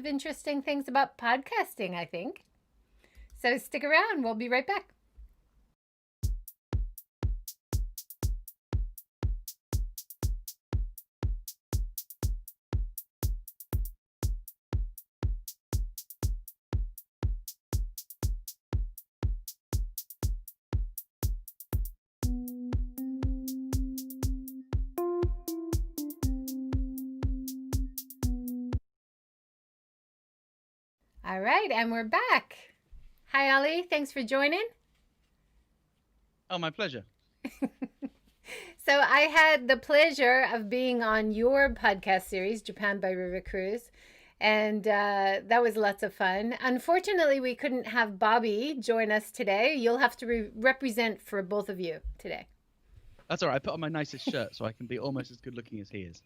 interesting things about podcasting, I think. So stick around. We'll be right back. All right, and we're back. Hi, Ollie. Thanks for joining. Oh, my pleasure. So I had the pleasure of being on your podcast series, Japan by River Cruise, and that was lots of fun. Unfortunately, we couldn't have Bobby join us today. You'll have to represent for both of you today. That's all right. I put on my nicest shirt so I can be almost as good looking as he is.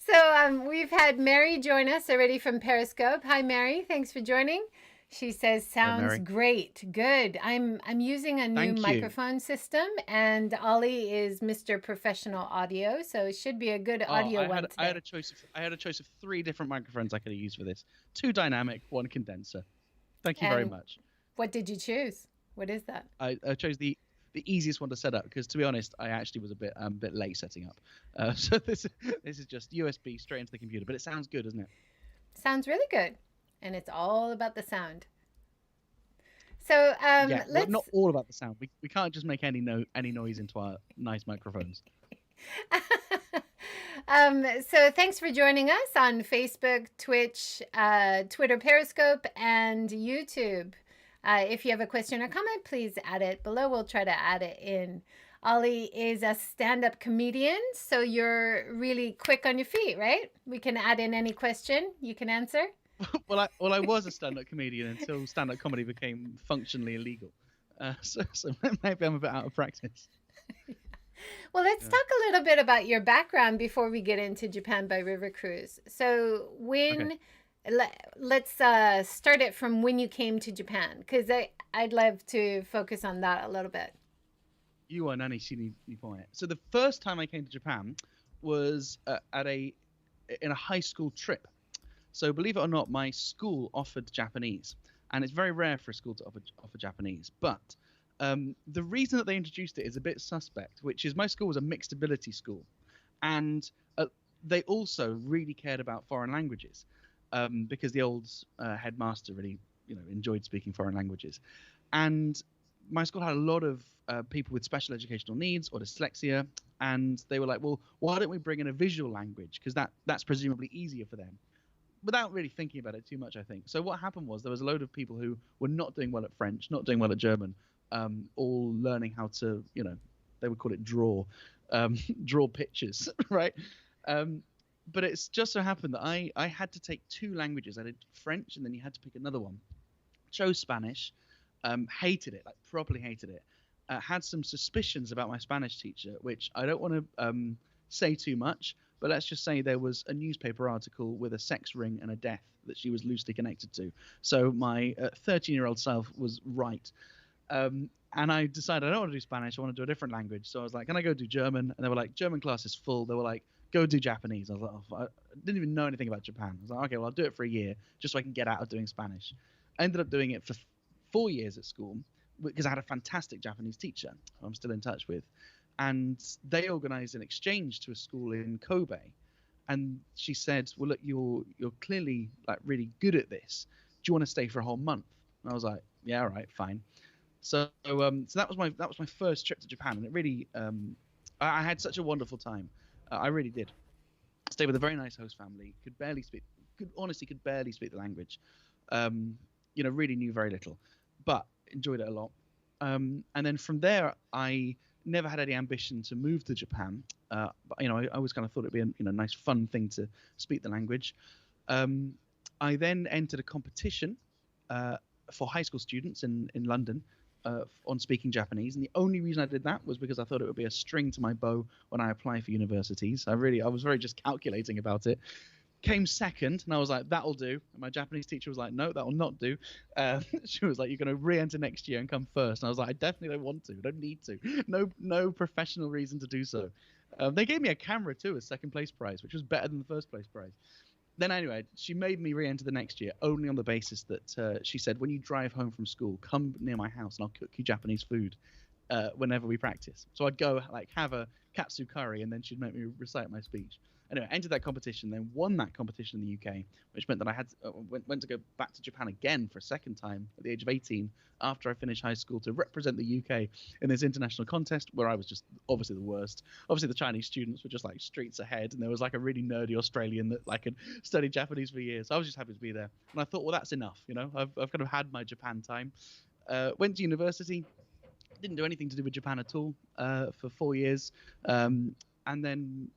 So we've had Mary join us already from Periscope. Hi, Mary. Thanks for joining. She says, Hello, sounds Mary. great. Good. I'm using a new Thank you. microphone system, and Ollie is Mr. Professional Audio, so it should be a good audio one today. I had a choice of 3 different microphones I could have used for this. 2 dynamic, 1 condenser. Thank you very much. What did you choose? What is that? I chose the easiest one to set up because, to be honest, I actually was a bit late setting up. So this is just USB straight into the computer, but it sounds good, doesn't it? Sounds really good, and it's all about the sound. So yeah, well, not all about the sound. We can't just make any noise into our nice microphones. So thanks for joining us on Facebook, Twitch, Twitter, Periscope, and YouTube. If you have a question or comment, please add it below. We'll try to add it in. Ollie is a stand-up comedian, so you're really quick on your feet, right? We can add in any question you can answer. Well, I was a stand-up comedian until stand-up comedy became functionally illegal. So maybe I'm a bit out of practice. Well, let's talk a little bit about your background before we get into Japan by River Cruise. So let's start it from when you came to Japan, because I'd love to focus on that a little bit. You are nani shini point. So the first time I came to Japan was in a high school trip. So believe it or not, my school offered Japanese, and it's very rare for a school to offer Japanese. But the reason that they introduced it is a bit suspect, which is my school was a mixed ability school, and they also really cared about foreign languages because the old headmaster really enjoyed speaking foreign languages, and my school had a lot of people with special educational needs or dyslexia, and they were like, well, why don't we bring in a visual language, because that's presumably easier for them, without really thinking about it too much, I think. So what happened was there was a load of people who were not doing well at French, not doing well at German, all learning how to, they would call it draw pictures, right? But it's just so happened that I had to take 2 languages. I did French, and then you had to pick another one. Chose Spanish, hated it, like properly hated it. Had some suspicions about my Spanish teacher, which I don't want to say too much, but let's just say there was a newspaper article with a sex ring and a death that she was loosely connected to. So my 13-year-old self was right. And I decided I don't want to do Spanish. I want to do a different language. So I was like, can I go do German? And they were like, German class is full. They were like, go do Japanese. I was like, oh, I didn't even know anything about Japan. I was like, okay, well, I'll do it for a year just so I can get out of doing Spanish. I ended up doing it for 4 years at school because I had a fantastic Japanese teacher who I'm still in touch with. And they organized an exchange to a school in Kobe. And she said, well, look, you're clearly like really good at this. Do you want to stay for a whole month? And I was like, yeah, all right, fine. So that was my first trip to Japan, and it really I had such a wonderful time. I really did. Stayed with a very nice host family. Could barely speak the language. Really knew very little, but enjoyed it a lot. And then from there, I never had any ambition to move to Japan. But I always kind of thought it'd be a nice, fun thing to speak the language. I then entered a competition for high school students in London on speaking Japanese, and the only reason I did that was because I thought it would be a string to my bow when I apply for universities. I was very just calculating about it. Came second, and I was like, that'll do. And my Japanese teacher was like, no, that will not do. She was like, you're going to re-enter next year and come first. And I was like, I definitely don't want to. I don't need to. No professional reason to do so. They gave me a camera too as second place prize, which was better than the first place prize. then anyway, she made me re-enter the next year only on the basis that she said, when you drive home from school, come near my house and I'll cook you Japanese food whenever we practice. So I'd go like have a katsu curry, and then she'd make me recite my speech. Anyway, entered that competition, then won that competition in the UK, which meant that I had went to go back to Japan again for a second time at the age of 18 after I finished high school to represent the UK in this international contest where I was just obviously the worst. Obviously, the Chinese students were just like streets ahead, and there was like a really nerdy Australian that like had studied Japanese for years. So I was just happy to be there, and I thought, well, that's enough. I've kind of had my Japan time. Went to university. Didn't do anything to do with Japan at all for 4 years. And then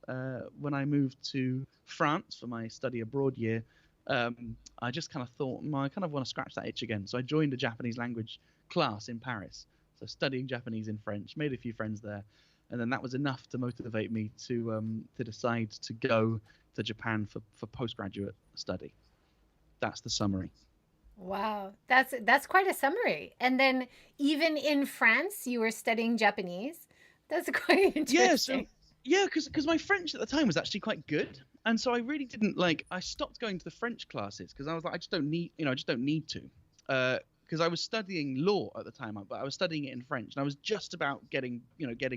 when I moved to France for my study abroad year, I just kind of thought, I kind of want to scratch that itch again. So I joined a Japanese language class in Paris. So studying Japanese in French, made a few friends there. And then that was enough to motivate me to decide to go to Japan for postgraduate study. That's the summary. Wow, that's quite a summary. And then even in France, you were studying Japanese. That's quite interesting. Yeah, because my French at the time was actually quite good, and so I really didn't like. I stopped going to the French classes because I was like, I just don't need to, because I was studying law at the time, but I was studying it in French, and I was just about getting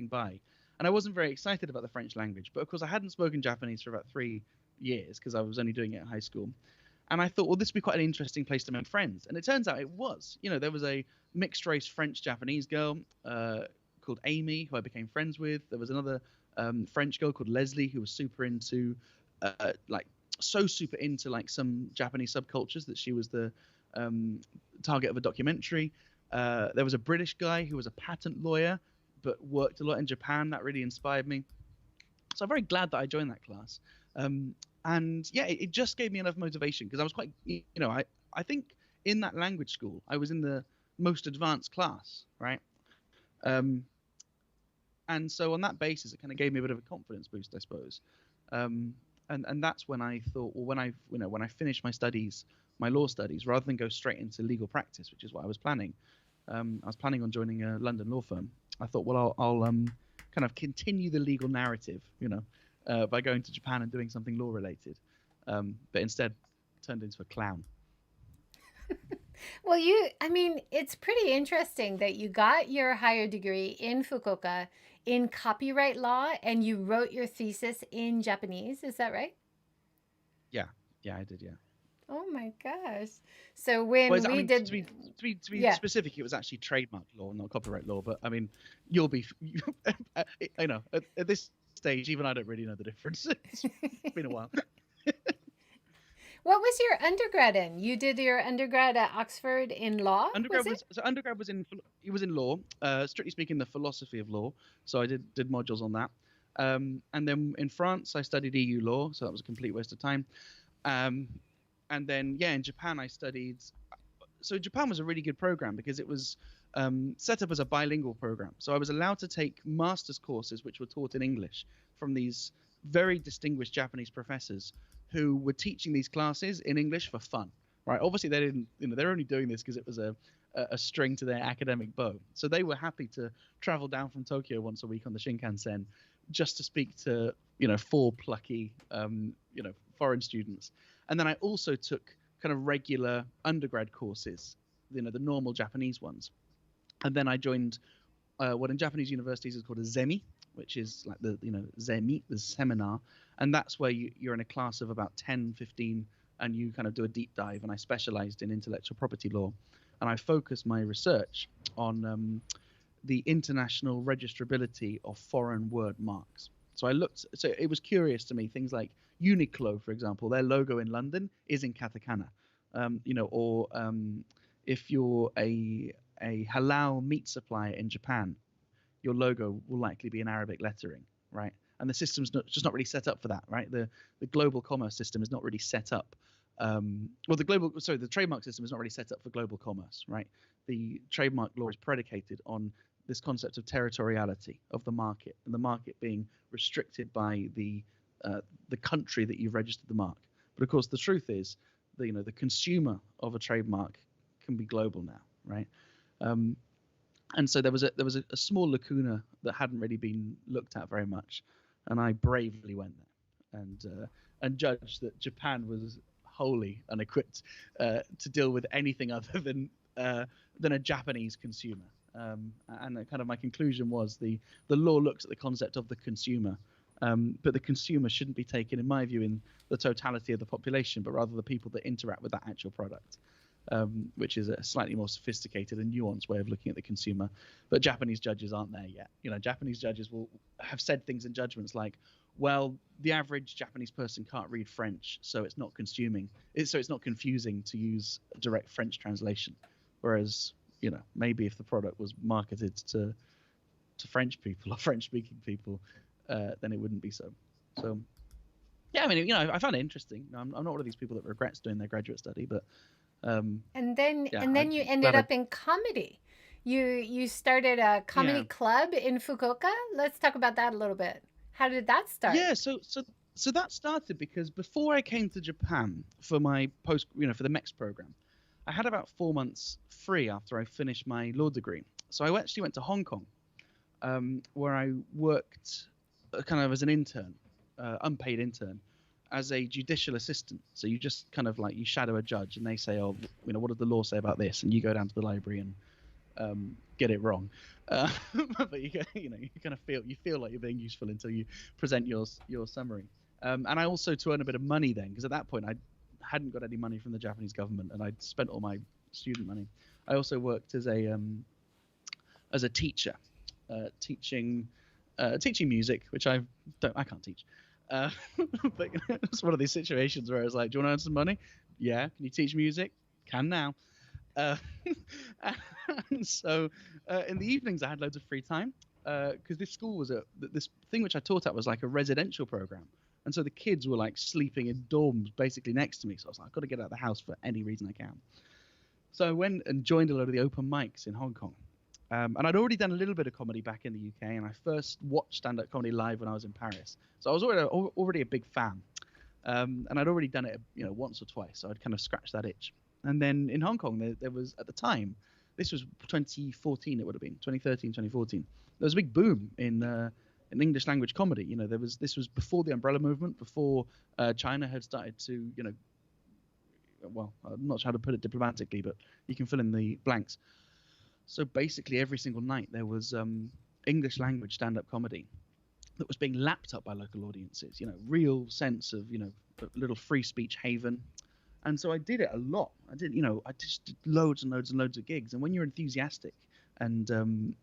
by, and I wasn't very excited about the French language. But of course, I hadn't spoken Japanese for about 3 years because I was only doing it at high school. And I thought, well, this would be quite an interesting place to make friends. And it turns out it was. There was a mixed race French-Japanese girl called Amy, who I became friends with. There was another French girl called Leslie, who was super into some Japanese subcultures that she was the target of a documentary. There was a British guy who was a patent lawyer, but worked a lot in Japan. That really inspired me. So I'm very glad that I joined that class. And yeah, it just gave me enough motivation because I was quite, I think in that language school, I was in the most advanced class, right? And so on that basis, it kind of gave me a bit of a confidence boost, I suppose. And that's when I thought, well, when I finish my studies, my law studies, rather than go straight into legal practice, which is what I was planning, I was planning on joining a London law firm. I thought, well, I'll kind of continue the legal narrative, by going to Japan and doing something law related, but instead turned into a clown. Well, it's pretty interesting that you got your higher degree in Fukuoka in copyright law and you wrote your thesis in Japanese. Is that right? Yeah, I did. Yeah. Oh my gosh! So when to be specific, it was actually trademark law, not copyright law. But I mean, you'll be, at this stage, even I don't really know the difference. It's been a while. What was your undergrad in? You did your undergrad at Oxford in law? Undergrad was in law. Strictly speaking, the philosophy of law. So I did modules on that. And then in France, I studied EU law, so that was a complete waste of time. And then in Japan, I studied. So Japan was a really good program because it was set up as a bilingual program. So I was allowed to take master's courses which were taught in English from these very distinguished Japanese professors who were teaching these classes in English for fun, right? Obviously, they didn't, they're only doing this because it was a string to their academic bow. So they were happy to travel down from Tokyo once a week on the Shinkansen just to speak to, 4 plucky, foreign students. And then I also took kind of regular undergrad courses, the normal Japanese ones. And then I joined what in Japanese universities is called a zemi, which is like the zemi, the seminar, and that's where you're in a class of about 10, 15, and you kind of do a deep dive. And I specialized in intellectual property law, and I focused my research on the international registrability of foreign word marks. So it was curious to me, things like Uniqlo, for example, their logo in London is in katakana, if you're a halal meat supplier in Japan, your logo will likely be in Arabic lettering, right? And the system's just not really set up for that, right? The global commerce system is not really set up. The trademark system is not really set up for global commerce, right? The trademark law is predicated on this concept of territoriality of the market, and the market being restricted by the country that you've registered the mark. But of course, the truth is, the consumer of a trademark can be global now, right? And so there was a small lacuna that hadn't really been looked at very much, and I bravely went there and judged that Japan was wholly unequipped to deal with anything other than a Japanese consumer. And kind of my conclusion was the law looks at the concept of the consumer, but the consumer shouldn't be taken, in my view, in the totality of the population, but rather the people that interact with that actual product, which is a slightly more sophisticated and nuanced way of looking at the consumer. But Japanese judges aren't there yet. Japanese judges will have said things in judgments like, well, the average Japanese person can't read French, so it's not confusing to use a direct French translation. Whereas, maybe if the product was marketed to French people or French-speaking people, then it wouldn't be so. So, yeah, I mean, I found it interesting. I'm not one of these people that regrets doing their graduate study, but and then you ended up in comedy. You started a comedy club in Fukuoka. Let's talk about that a little bit. How did that start? Yeah, so that started because before I came to Japan for my for the MEX program, I had about 4 months free after I finished my law degree. So I actually went to Hong Kong, where I worked kind of as an intern, unpaid intern, as a judicial assistant. So you just kind of like you shadow a judge, and they say, "Oh, what does the law say about this?" And you go down to the library and get it wrong. But you kind of feel like you're being useful until you present your summary. And I also, to earn a bit of money then, because at that point I hadn't got any money from the Japanese government and I'd spent all my student money. I also worked as a teacher, teaching music, which I can't teach. But it's one of these situations where it's like, do you want to earn some money? Yeah. Can you teach music? Can now. And so in the evenings I had loads of free time because this school was this thing which I taught at was like a residential program, and so the kids were like sleeping in dorms basically next to me. So I was like, I've got to get out of the house for any reason I can. So I went and joined a lot of the open mics in Hong Kong, and I'd already done a little bit of comedy back in the UK, and I first watched stand-up comedy live when I was in Paris. So I was already a big fan, and I'd already done it once or twice, so I'd kind of scratched that itch. And then in Hong Kong, there was, at the time, this was 2014, it would have been, 2013, 2014. There was a big boom in English language comedy. This was before the Umbrella Movement, before China had started to, well, I'm not sure how to put it diplomatically, but you can fill in the blanks. So basically every single night there was English language stand-up comedy that was being lapped up by local audiences, real sense of, a little free speech haven. And so I did it a lot. I just did loads and loads and loads of gigs. And when you're enthusiastic and,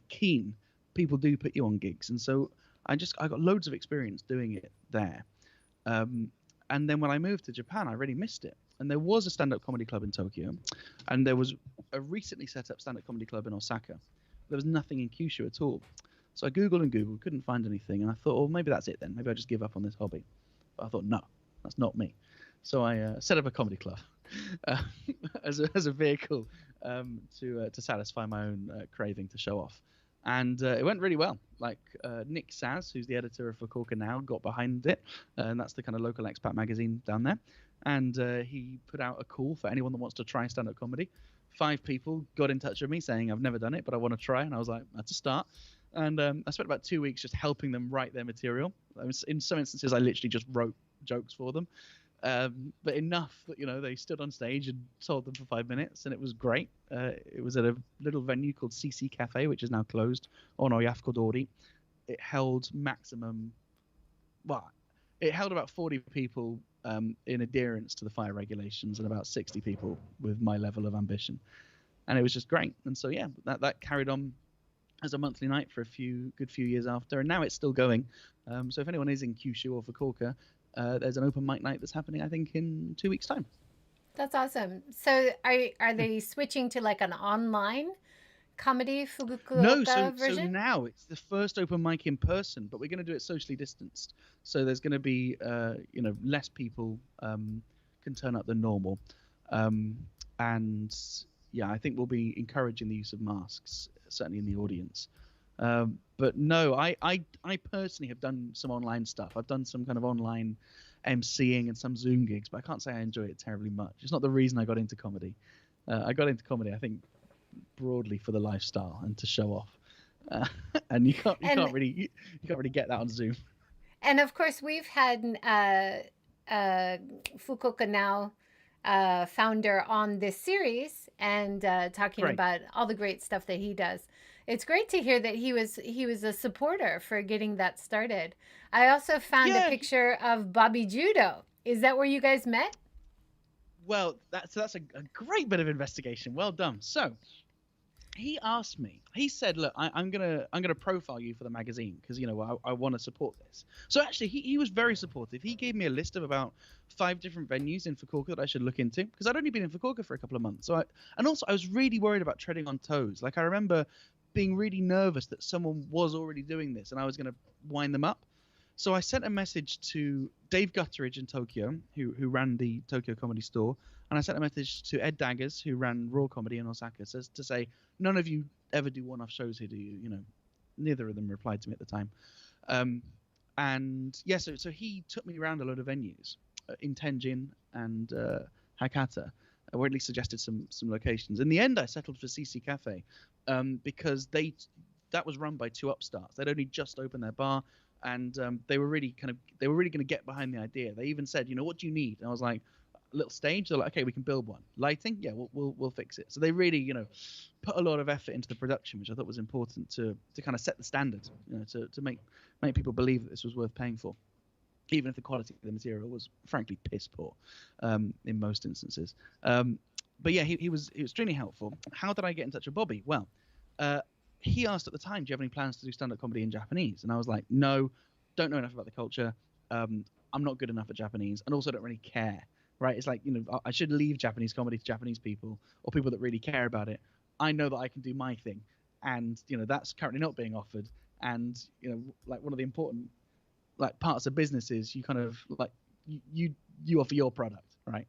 keen, people do put you on gigs. And so I got loads of experience doing it there. And then when I moved to Japan, I really missed it. And there was a stand-up comedy club in Tokyo. And there was a recently set up stand-up comedy club in Osaka. There was nothing in Kyushu at all. So I Googled, couldn't find anything. And I thought, well, maybe that's it then. Maybe I'll just give up on this hobby. But I thought, no, that's not me. So I set up a comedy club as a vehicle to satisfy my own craving to show off. And it went really well. Like Nick Saz, who's the editor of Fukuoka now, got behind it. And that's the kind of local expat magazine down there. And he put out a call for anyone that wants to try stand-up comedy. 5 people got in touch with me saying, I've never done it, but I want to try. And I was like, that's a start. And I spent about 2 weeks just helping them write their material. In some instances, I literally just wrote jokes for them. But enough that they stood on stage and told them for 5 minutes, and it was great. It was at a little venue called CC Cafe, which is now closed, on Oyafkodori. It held about 40 people in adherence to the fire regulations, and about 60 people with my level of ambition, and it was just great. And so that carried on as a monthly night for a good few years after, and now it's still going. So if anyone is in Kyushu or Fukuoka, there's an open mic night that's happening, I think, in 2 weeks' time. That's awesome. So are they switching to like an online comedy Fukuoka version? So now it's the first open mic in person, but we're going to do it socially distanced. So there's going to be, less people can turn up than normal. And I think we'll be encouraging the use of masks, certainly in the audience. But no, I personally have done some online stuff. I've done some kind of online MCing and some Zoom gigs, but I can't say I enjoy it terribly much. It's not the reason I got into comedy. I got into comedy, I think, broadly for the lifestyle and to show off. And you can't really get that on Zoom. And of course, we've had Fukuoka Now founder on this series and talking Great. about all the great stuff that he does. It's great to hear that he was a supporter for getting that started. I also found a Yeah. picture of Bobby Judo. Is that where you guys met? Well, that's a great bit of investigation. Well done. So he asked me. He said, "Look, I'm gonna profile you for the magazine because I want to support this." So actually, he was very supportive. He gave me a list of about 5 different venues in Fukuoka that I should look into because I'd only been in Fukuoka for a couple of months. And also I was really worried about treading on toes. Like I remember being really nervous that someone was already doing this and I was going to wind them up. So I sent a message to Dave Gutteridge in Tokyo, who ran the Tokyo Comedy Store, and I sent a message to Ed Daggers, who ran Raw Comedy in Osaka, to say, none of you ever do one-off shows here, do you? Neither of them replied to me at the time. Um, and yeah, so he took me around a load of venues in Tenjin and Hakata, or at least suggested some locations. In the end, I settled for CC Cafe because that was run by 2 upstarts. They'd only just opened their bar, and they were really going to get behind the idea. They even said, what do you need? And I was like, a little stage. They're like, okay, we can build one. Lighting, yeah, we'll fix it. So they really, put a lot of effort into the production, which I thought was important to kind of set the standard, to make people believe that this was worth paying for, even if the quality of the material was frankly piss poor in most instances. But yeah, he was extremely helpful. How did I get in touch with Bobby? Well, he asked at the time, do you have any plans to do stand-up comedy in Japanese? And I was like, no, don't know enough about the culture. I'm not good enough at Japanese, and also don't really care. Right? It's like, I should leave Japanese comedy to Japanese people or people that really care about it. I know that I can do my thing, and that's currently not being offered. And like one of the important like parts of business is you kind of like you offer your product, right?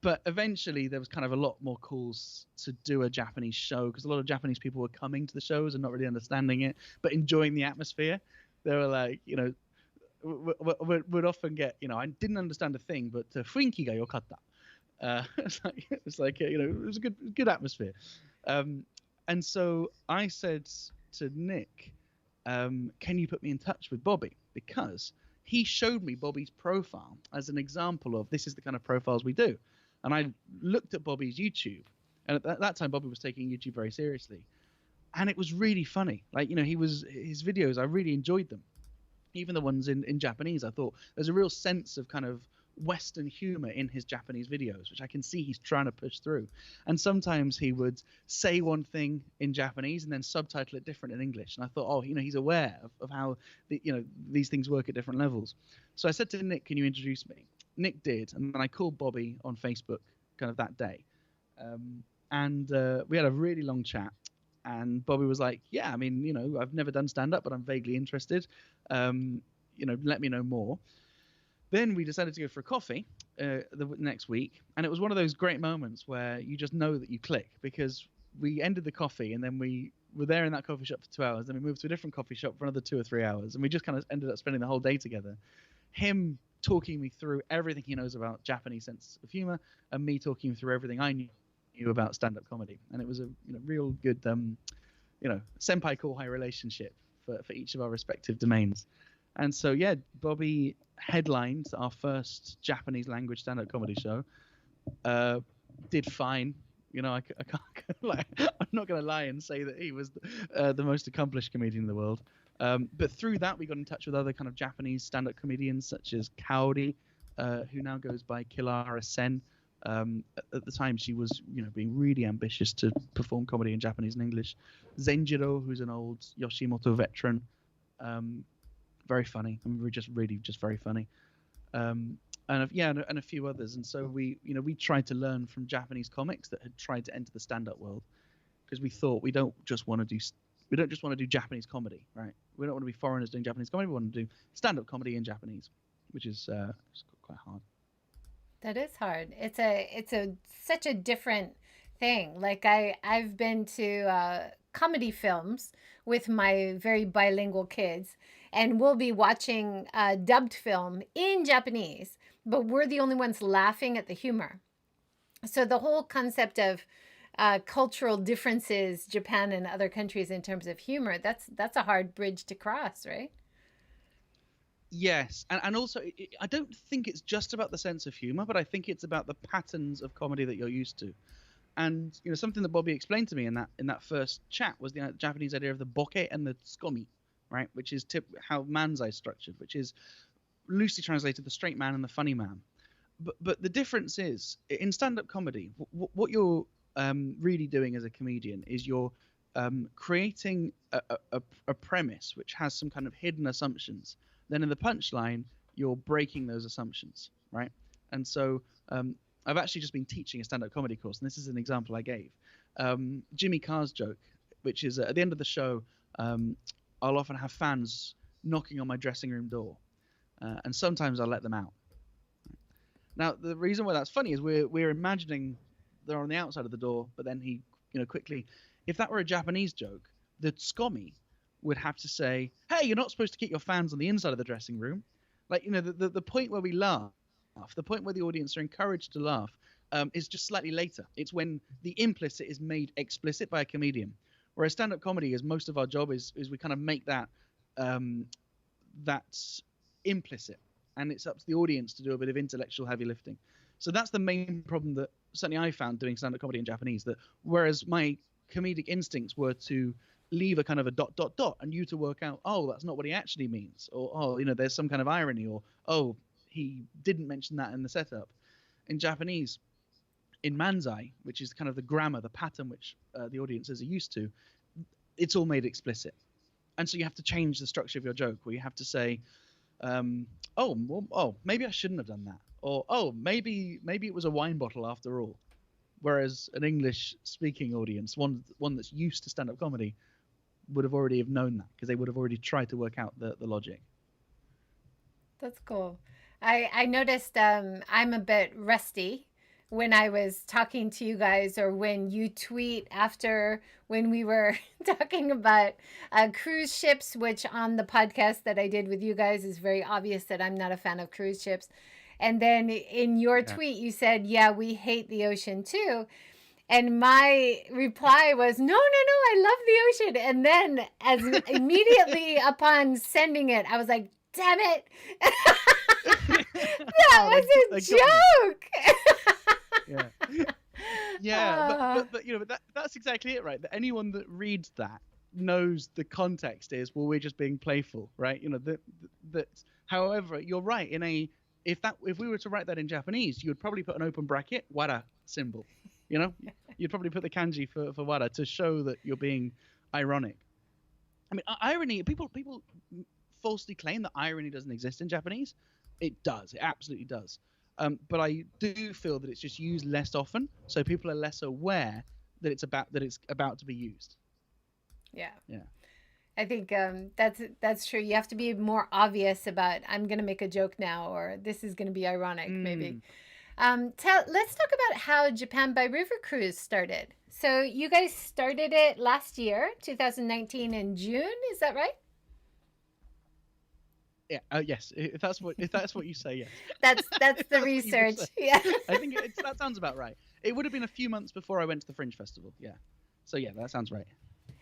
But eventually there was kind of a lot more calls to do a Japanese show because a lot of Japanese people were coming to the shows and not really understanding it, but enjoying the atmosphere. They were like, would often get, I didn't understand a thing, but Fuinki ga yokatta. It's like it was a good atmosphere. And so I said to Nick, can you put me in touch with Bobby? Because he showed me Bobby's profile as an example of this is the kind of profiles we do. And I looked at Bobby's YouTube, and at that time Bobby was taking YouTube very seriously, and it was really funny. Like his videos, I really enjoyed them. Even the ones in Japanese, I thought there's a real sense of kind of Western humor in his Japanese videos, which I can see he's trying to push through. And sometimes he would say one thing in Japanese and then subtitle it different in English. And I thought, oh, he's aware of how these things work at different levels. So I said to Nick, can you introduce me? Nick did, and then I called Bobby on Facebook kind of that day. And we had a really long chat. And Bobby was like, yeah, I mean, I've never done stand-up, but I'm vaguely interested. Let me know more. Then we decided to go for a coffee the next week. And it was one of those great moments where you just know that you click, because we ended the coffee and then we were there in that coffee shop for 2 hours. Then we moved to a different coffee shop for another 2 or 3 hours. And we just kind of ended up spending the whole day together. Him talking me through everything he knows about Japanese sense of humor, and me talking him through everything I knew about stand-up comedy. And it was a real good senpai kohai relationship for each of our respective domains. And so yeah, Bobby headlined our first Japanese language stand-up comedy show. Did fine. I can't like, I'm not going to lie and say that he was the most accomplished comedian in the world. But through that, we got in touch with other kind of Japanese stand-up comedians such as KyuDai, who now goes by Kilara Sen. At the time, she was, being really ambitious to perform comedy in Japanese and English. Zenjiro, who's an old Yoshimoto veteran, very funny. We're just very funny. And a few others. And so we tried to learn from Japanese comics that had tried to enter the stand-up world, because we thought we don't just want to do Japanese comedy, right? We don't want to be foreigners doing Japanese comedy. We want to do stand-up comedy in Japanese, which is quite hard. That is hard. It's such a different thing. Like I've been to comedy films with my very bilingual kids, and we'll be watching a dubbed film in Japanese, but we're the only ones laughing at the humor. So the whole concept of cultural differences, Japan and other countries in terms of humor, that's a hard bridge to cross, right? Yes, and also I don't think it's just about the sense of humor, but I think it's about the patterns of comedy that you're used to. And something that Bobby explained to me in that first chat was the Japanese idea of the boke and the tsukomi, right? Which is how manzai is structured, which is loosely translated the straight man and the funny man. But the difference is in stand-up comedy, what you're really doing as a comedian is you're creating a premise which has some kind of hidden assumptions. Then in the punchline, you're breaking those assumptions, right? And so I've actually just been teaching a stand-up comedy course, and this is an example I gave. Jimmy Carr's joke, which is at the end of the show, I'll often have fans knocking on my dressing room door, and sometimes I'll let them out. Now, the reason why that's funny is we're imagining they're on the outside of the door, but then he, quickly, if that were a Japanese joke, the tsukomi would have to say, "Hey, you're not supposed to keep your fans on the inside of the dressing room." Like, the point where we laugh, the point where the audience are encouraged to laugh, is just slightly later. It's when the implicit is made explicit by a comedian. Whereas stand-up comedy is most of our job is we kind of make that that's implicit, and it's up to the audience to do a bit of intellectual heavy lifting. So that's the main problem that certainly I found doing stand-up comedy in Japanese, that whereas my comedic instincts were to leave a kind of a ... and you to work out, oh, that's not what he actually means, or oh, there's some kind of irony, or oh, he didn't mention that in the setup. In Japanese, in manzai, which is kind of the grammar, the pattern which the audiences are used to, it's all made explicit. And so you have to change the structure of your joke, where you have to say, maybe I shouldn't have done that, or oh, maybe it was a wine bottle after all. Whereas an English-speaking audience, one that's used to stand-up comedy, would have already have known that, because they would have already tried to work out the logic. That's cool. I noticed I'm a bit rusty when I was talking to you guys, or when you tweet after when we were talking about cruise ships, which on the podcast that I did with you guys is very obvious that I'm not a fan of cruise ships. And then in your tweet, you said, yeah, we hate the ocean too. And my reply was, no, I love the ocean. And then as immediately upon sending it, I was like, damn it. That was a joke. But that's exactly it, right? That anyone that reads that knows the context is, well, we're just being playful, right? That however, you're right. If we were to write that in Japanese, you would probably put an open bracket wara symbol. You'd probably put the kanji for wara to show that you're being ironic. I mean, irony, people falsely claim that irony doesn't exist in Japanese. It does. It absolutely does. But I do feel that it's just used less often, so people are less aware that it's about to be used. Yeah. I think that's true. You have to be more obvious about, I'm going to make a joke now, or this is going to be ironic, maybe. Let's talk about how Japan by River Cruise started. So you guys started it last year, 2019 in June. Is that right? Yeah. Yes. If that's what you say, yes. That's the research. Yeah. I think that sounds about right. It would have been a few months before I went to the Fringe Festival. Yeah. So yeah, that sounds right.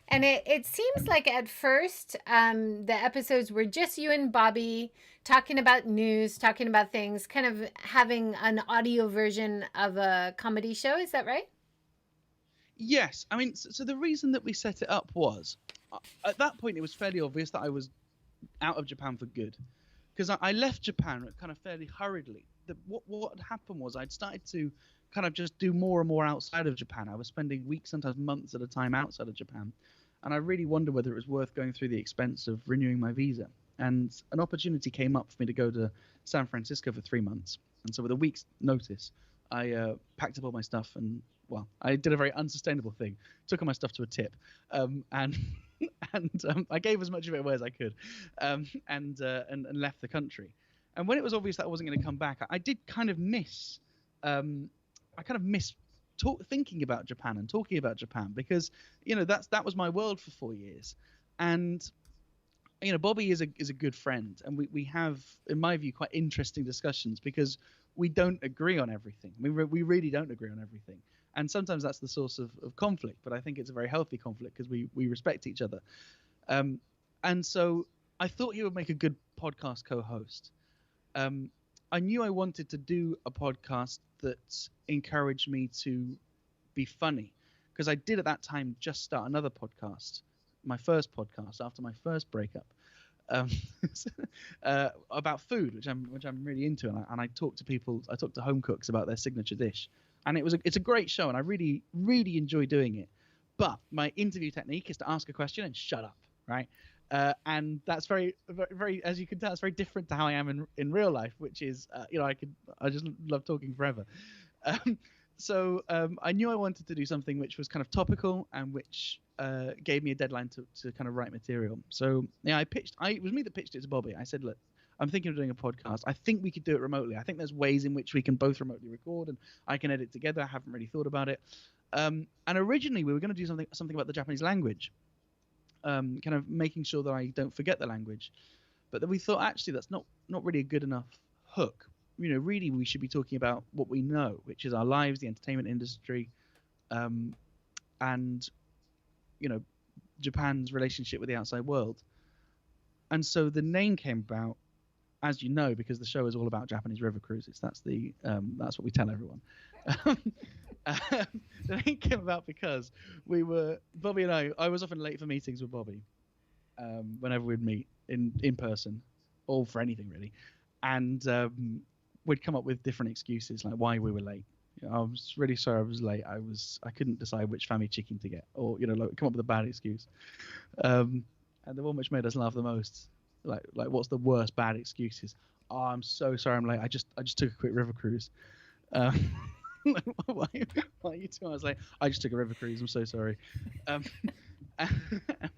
And it seems like at first the episodes were just you and Bobby talking about news, talking about things, kind of having an audio version of a comedy show. Is that right? Yes. I mean, so the reason that we set it up was, at that point, it was fairly obvious that I was out of Japan for good, because I left Japan kind of fairly hurriedly. What had happened was I'd started to kind of just do more and more outside of Japan. I was spending weeks, sometimes months at a time outside of Japan. And I really wondered whether it was worth going through the expense of renewing my visa. And an opportunity came up for me to go to San Francisco for 3 months. And so with a week's notice, I packed up all my stuff and, well, I did a very unsustainable thing. Took all my stuff to a tip. And I gave as much of it away as I could, and left the country. And when it was obvious that I wasn't going to come back, I did kind of miss thinking about Japan and talking about Japan, because that was my world for 4 years. And Bobby is a good friend, and we have, in my view, quite interesting discussions, because we don't agree on everything. I mean, we really don't agree on everything, and sometimes that's the source of conflict, but I think it's a very healthy conflict, because we respect each other. And so I thought he would make a good podcast co-host. I knew I wanted to do a podcast that encouraged me to be funny, because I did at that time just start another podcast, my first podcast after my first breakup, um, about food, which I'm really into, and I talk to people, I talk to home cooks about their signature dish, and it's a great show, and I really enjoy doing it. But my interview technique is to ask a question and shut up, right? And that's very, very, as you can tell, it's very different to how I am in real life, which is, I just love talking forever. Um, so I knew I wanted to do something which was kind of topical and which gave me a deadline to kind of write material. So yeah, it was me that pitched it to Bobby. I said, look, I'm thinking of doing a podcast. I think we could do it remotely. I think there's ways in which we can both remotely record and I can edit together. I haven't really thought about it. And originally we were going to do something about the Japanese language, kind of making sure that I don't forget the language. But then we thought, actually, that's not really a good enough hook. Really, we should be talking about what we know, which is our lives, the entertainment industry, and Japan's relationship with the outside world. And so the name came about, as you know, because the show is all about Japanese river cruises. That's what we tell everyone. The name came about because Bobby and I was often late for meetings with Bobby, whenever we'd meet in person, or for anything really, and we'd come up with different excuses like why we were late. I was really sorry I was late. I couldn't decide which family chicken to get, or come up with a bad excuse. And the one which made us laugh the most, like what's the worst bad excuses? Oh, I'm so sorry I'm late. I just took a quick river cruise. Why are you 2 hours late? I just took a river cruise. I'm so sorry. And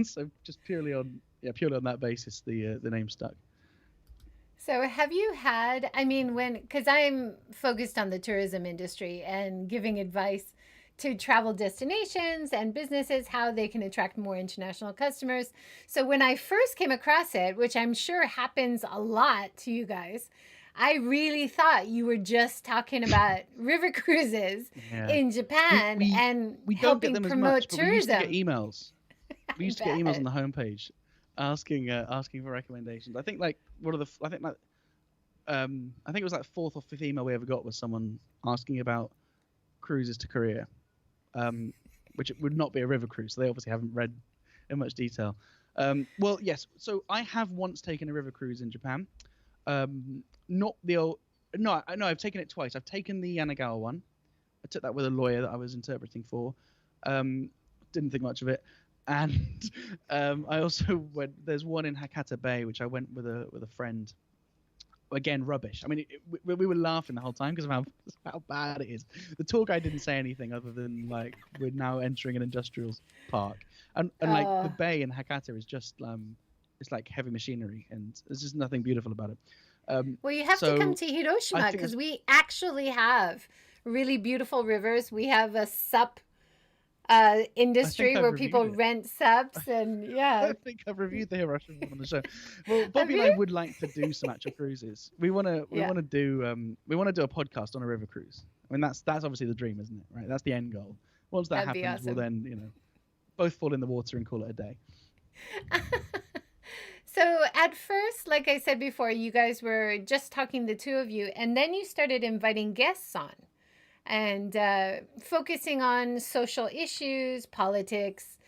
so just purely on that basis, the name stuck. So have you had, because I'm focused on the tourism industry and giving advice to travel destinations and businesses, how they can attract more international customers. So when I first came across it, which I'm sure happens a lot to you guys, I really thought you were just talking about river cruises in Japan and we don't helping get them promote as much, tourism. But we used to get emails. We used to get emails on the homepage asking for recommendations. I think it was like fourth or fifth email we ever got was someone asking about cruises to Korea, which it would not be a river cruise. So they obviously haven't read in much detail. Well, yes. So I have once taken a river cruise in Japan. Not the old. No, I've taken it twice. I've taken the Yanagawa one. I took that with a lawyer that I was interpreting for. Didn't think much of it. And I also went. There's one in Hakata Bay, which I went with a friend. Again, rubbish. I mean, we were laughing the whole time because of how bad it is. The tour guide didn't say anything other than like we're now entering an industrial park, and like the bay in Hakata is just it's like heavy machinery, and there's just nothing beautiful about it. Well, you have to come to Hiroshima because we actually have really beautiful rivers. We have a sup industry where people rent subs, and I think I've reviewed the Hiroshima on the show. Well, Bobby and I would like to do some actual cruises. We want to do a podcast on a river cruise. I mean, that's obviously the dream, isn't it? Right? That's the end goal. Once that happens, awesome. We'll then both fall in the water and call it a day. So at first, like I said before, you guys were just talking, the two of you, and then you started inviting guests on and focusing on social issues, politics,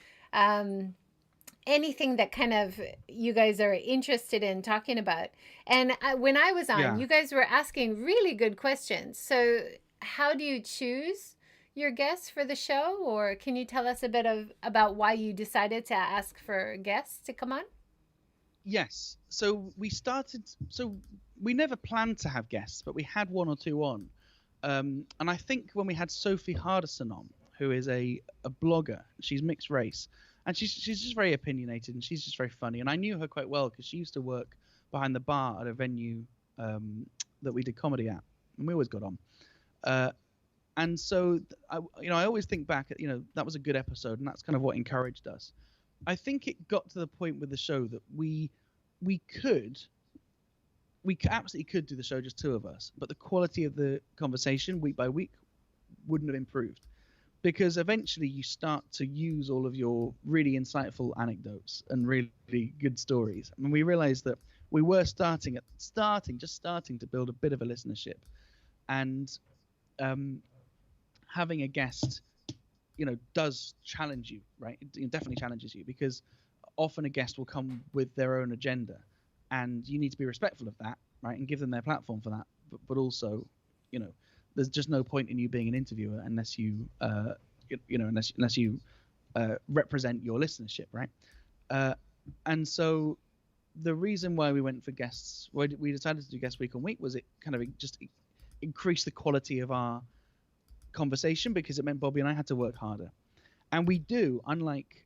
anything that kind of you guys are interested in talking about. And when I was on, you guys were asking really good questions. So how do you choose your guests for the show? Or can you tell us a bit about why you decided to ask for guests to come on? Yes. So we never planned to have guests, but we had one or two on. And I think when we had Sophie Hardison on, who is a blogger, she's mixed race, and she's just very opinionated, and she's just very funny. And I knew her quite well because she used to work behind the bar at a venue that we did comedy at, and we always got on. And so I always think back at that was a good episode, and that's kind of what encouraged us. I think it got to the point with the show that we absolutely could do the show just two of us, but the quality of the conversation week by week wouldn't have improved. because eventually you start to use all of your really insightful anecdotes and really good stories. I mean, we realized that we were starting to build a bit of a listenership, and having a guest, does challenge you, right? It definitely challenges you, because often a guest will come with their own agenda, and you need to be respectful of that, right, and give them their platform for that. But also, there's just no point in you being an interviewer unless you, unless you represent your listenership, right? And so the reason why we went for guests, why we decided to do guest week on week, was it kind of just increased the quality of our conversation, because it meant Bobby and I had to work harder. And we do, unlike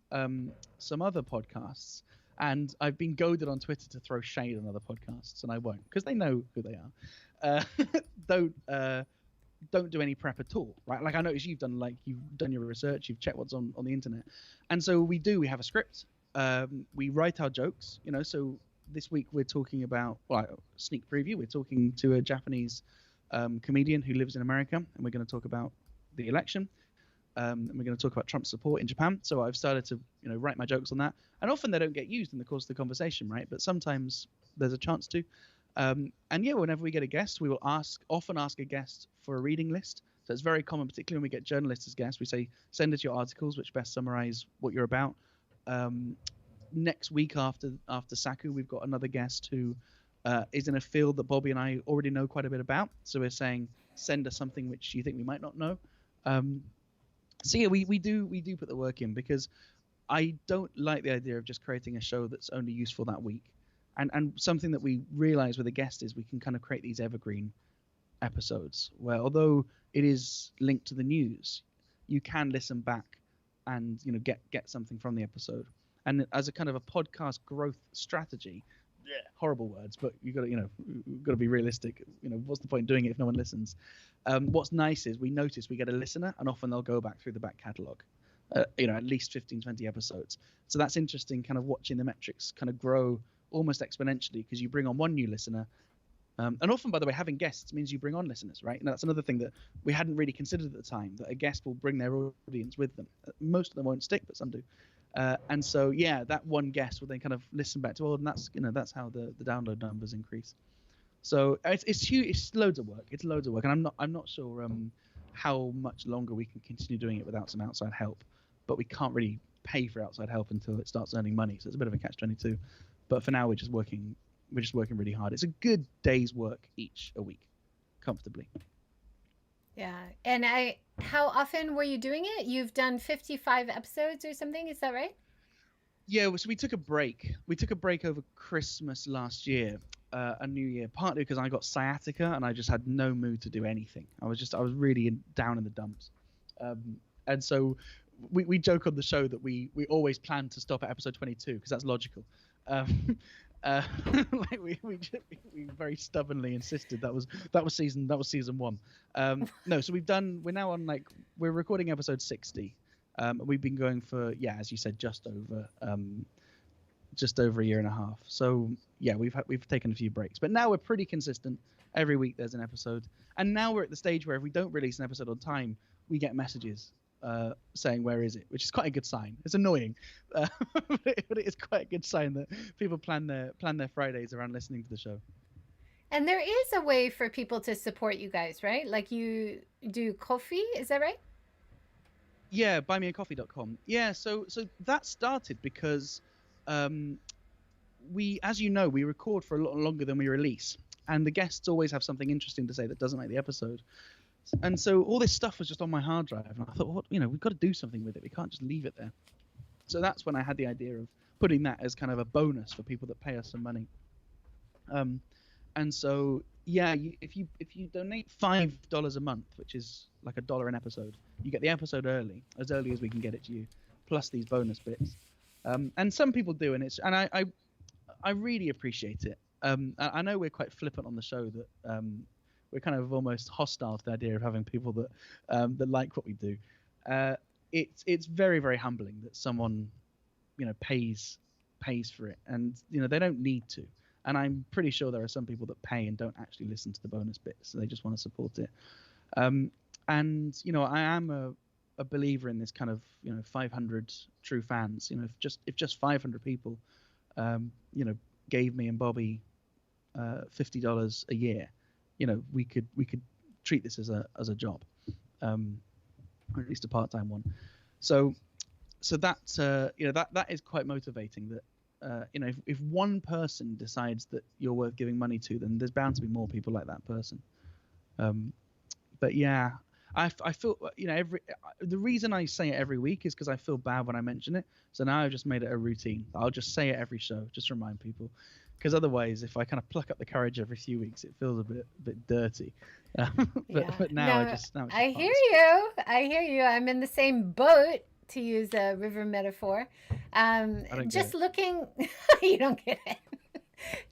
some other podcasts. And I've been goaded on Twitter to throw shade on other podcasts, and I won't, because they know who they are. Don't do any prep at all, right? Like, I noticed you've done your research, you've checked what's on the internet, and so we have a script. We write our jokes, So this week we're talking about, sneak preview. We're talking to a Japanese comedian who lives in America, and we're going to talk about the election. And we're going to talk about Trump's support in Japan. So I've started to, write my jokes on that. And often they don't get used in the course of the conversation, right? But sometimes there's a chance to. And yeah, whenever we get a guest, we will often ask a guest for a reading list. So it's very common, particularly when we get journalists as guests. We say, send us your articles which best summarize what you're about. Next week after Saku, we've got another guest who is in a field that Bobby and I already know quite a bit about. So we're saying, send us something which you think we might not know. So yeah, we do put the work in, because I don't like the idea of just creating a show that's only useful that week. And something that we realize with a guest is we can kind of create these evergreen episodes where, although it is linked to the news, you can listen back and get something from the episode. And as a kind of a podcast growth strategy, horrible words, but you got to be realistic. What's the point in doing it if no one listens? What's nice is we notice we get a listener, and often they'll go back through the back catalogue, at least 15, 20 episodes. So that's interesting, kind of watching the metrics kind of grow almost exponentially, because you bring on one new listener. And often, by the way, having guests means you bring on listeners, right? And that's another thing that we hadn't really considered at the time, that a guest will bring their audience with them. Most of them won't stick, but some do. And so, yeah, that one guest will then kind of listen back to, and that's how the download numbers increase. So it's huge. It's loads of work. And I'm not sure how much longer we can continue doing it without some outside help. But we can't really pay for outside help until it starts earning money. So it's a bit of a catch-22. But for now, we're just working really hard. It's a good day's work each a week, comfortably. Yeah. And how often were you doing it? You've done 55 episodes or something, is that right? Yeah, so we took a break. We took a break over Christmas last year, a New Year, partly because I got sciatica and I just had no mood to do anything. I was really down in the dumps. And so we joke on the show that we always plan to stop at episode 22, because that's logical. Like we very stubbornly insisted that was season 1. No, so we're now on, we're recording episode 60. We've been going for, as you said, just over a year and a half. So yeah, we've taken a few breaks, but now we're pretty consistent. Every week there's an episode, and now we're at the stage where if we don't release an episode on time, we get messages saying where is it, which is quite a good sign. It's annoying, but it is quite a good sign that people plan their Fridays around listening to the show. And there is a way for people to support you guys, right? Like, you do coffee, is that right? Yeah, buymeacoffee.com. Yeah, so that started because we, as you know, we record for a lot longer than we release, and the guests always have something interesting to say that doesn't make the episode. And so all this stuff was just on my hard drive, and I thought, we've got to do something with it. We can't just leave it there. So that's when I had the idea of putting that as kind of a bonus for people that pay us some money. And so, if you donate $5 a month, which is like $1 an episode, you get the episode early as we can get it to you, plus these bonus bits. And some people do, and I really appreciate it. I know we're quite flippant on the show, that we're kind of almost hostile to the idea of having people that like what we do. It's very, very humbling that someone pays for it, and they don't need to. And I'm pretty sure there are some people that pay and don't actually listen to the bonus bits, so they just want to support it. And I am a believer in this kind of 500 true fans. If just 500 people gave me and Bobby $50 a year, we could treat this as a job, or at least a part-time one. So that that is quite motivating. That if one person decides that you're worth giving money to, then there's bound to be more people like that person. But yeah, I feel the reason I say it every week is because I feel bad when I mention it. So now I've just made it a routine. I'll just say it every show, just to remind people. Because otherwise, if I kind of pluck up the courage every few weeks, it feels a bit dirty. But now I hear you. I hear you. I'm in the same boat, to use a river metaphor. Just looking, you don't get it.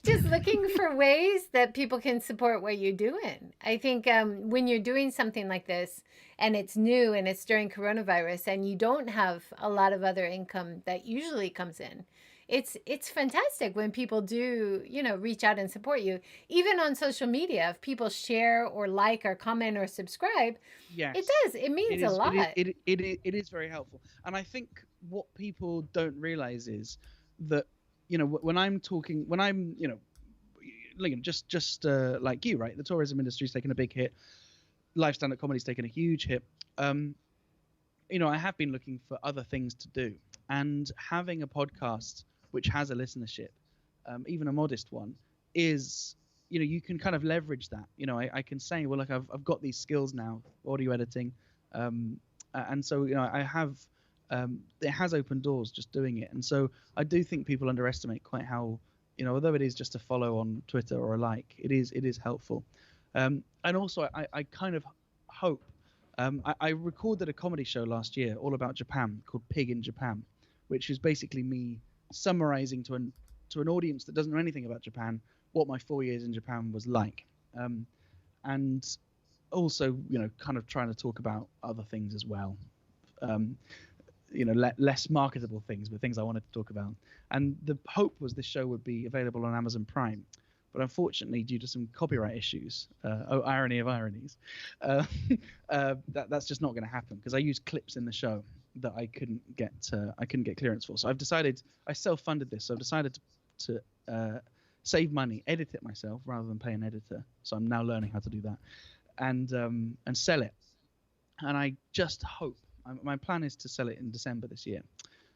Just looking for ways that people can support what you're doing. I think when you're doing something like this and it's new and it's during coronavirus and you don't have a lot of other income that usually comes in, it's fantastic when people do, reach out and support you. Even on social media, if people share or like or comment or subscribe, yes, it does. It means a lot. It is very helpful. And I think what people don't realize is that when I'm just like you, right? The tourism industry's taken a big hit. Live stand-up comedy's taken a huge hit. I have been looking for other things to do, and having a podcast which has a listenership, even a modest one, is you can kind of leverage that. I can say, well, look, I've got these skills now, audio editing, and so I have. It has opened doors just doing it, and so I do think people underestimate quite how although it is just a follow on Twitter or a like, it is helpful. And also I kind of hope. I recorded a comedy show last year all about Japan called Pig in Japan, which is basically me summarizing to an audience that doesn't know anything about Japan what my 4 years in Japan was like, and also kind of trying to talk about other things as well, less marketable things, but things I wanted to talk about. And the hope was this show would be available on Amazon Prime, but unfortunately, due to some copyright issues, irony of ironies, that's just not going to happen because I used clips in the show that I couldn't get clearance for. So I've decided, I self-funded this, so I've decided to save money, edit it myself rather than pay an editor. So I'm now learning how to do that, and sell it. And I just hope, my plan is to sell it in December this year.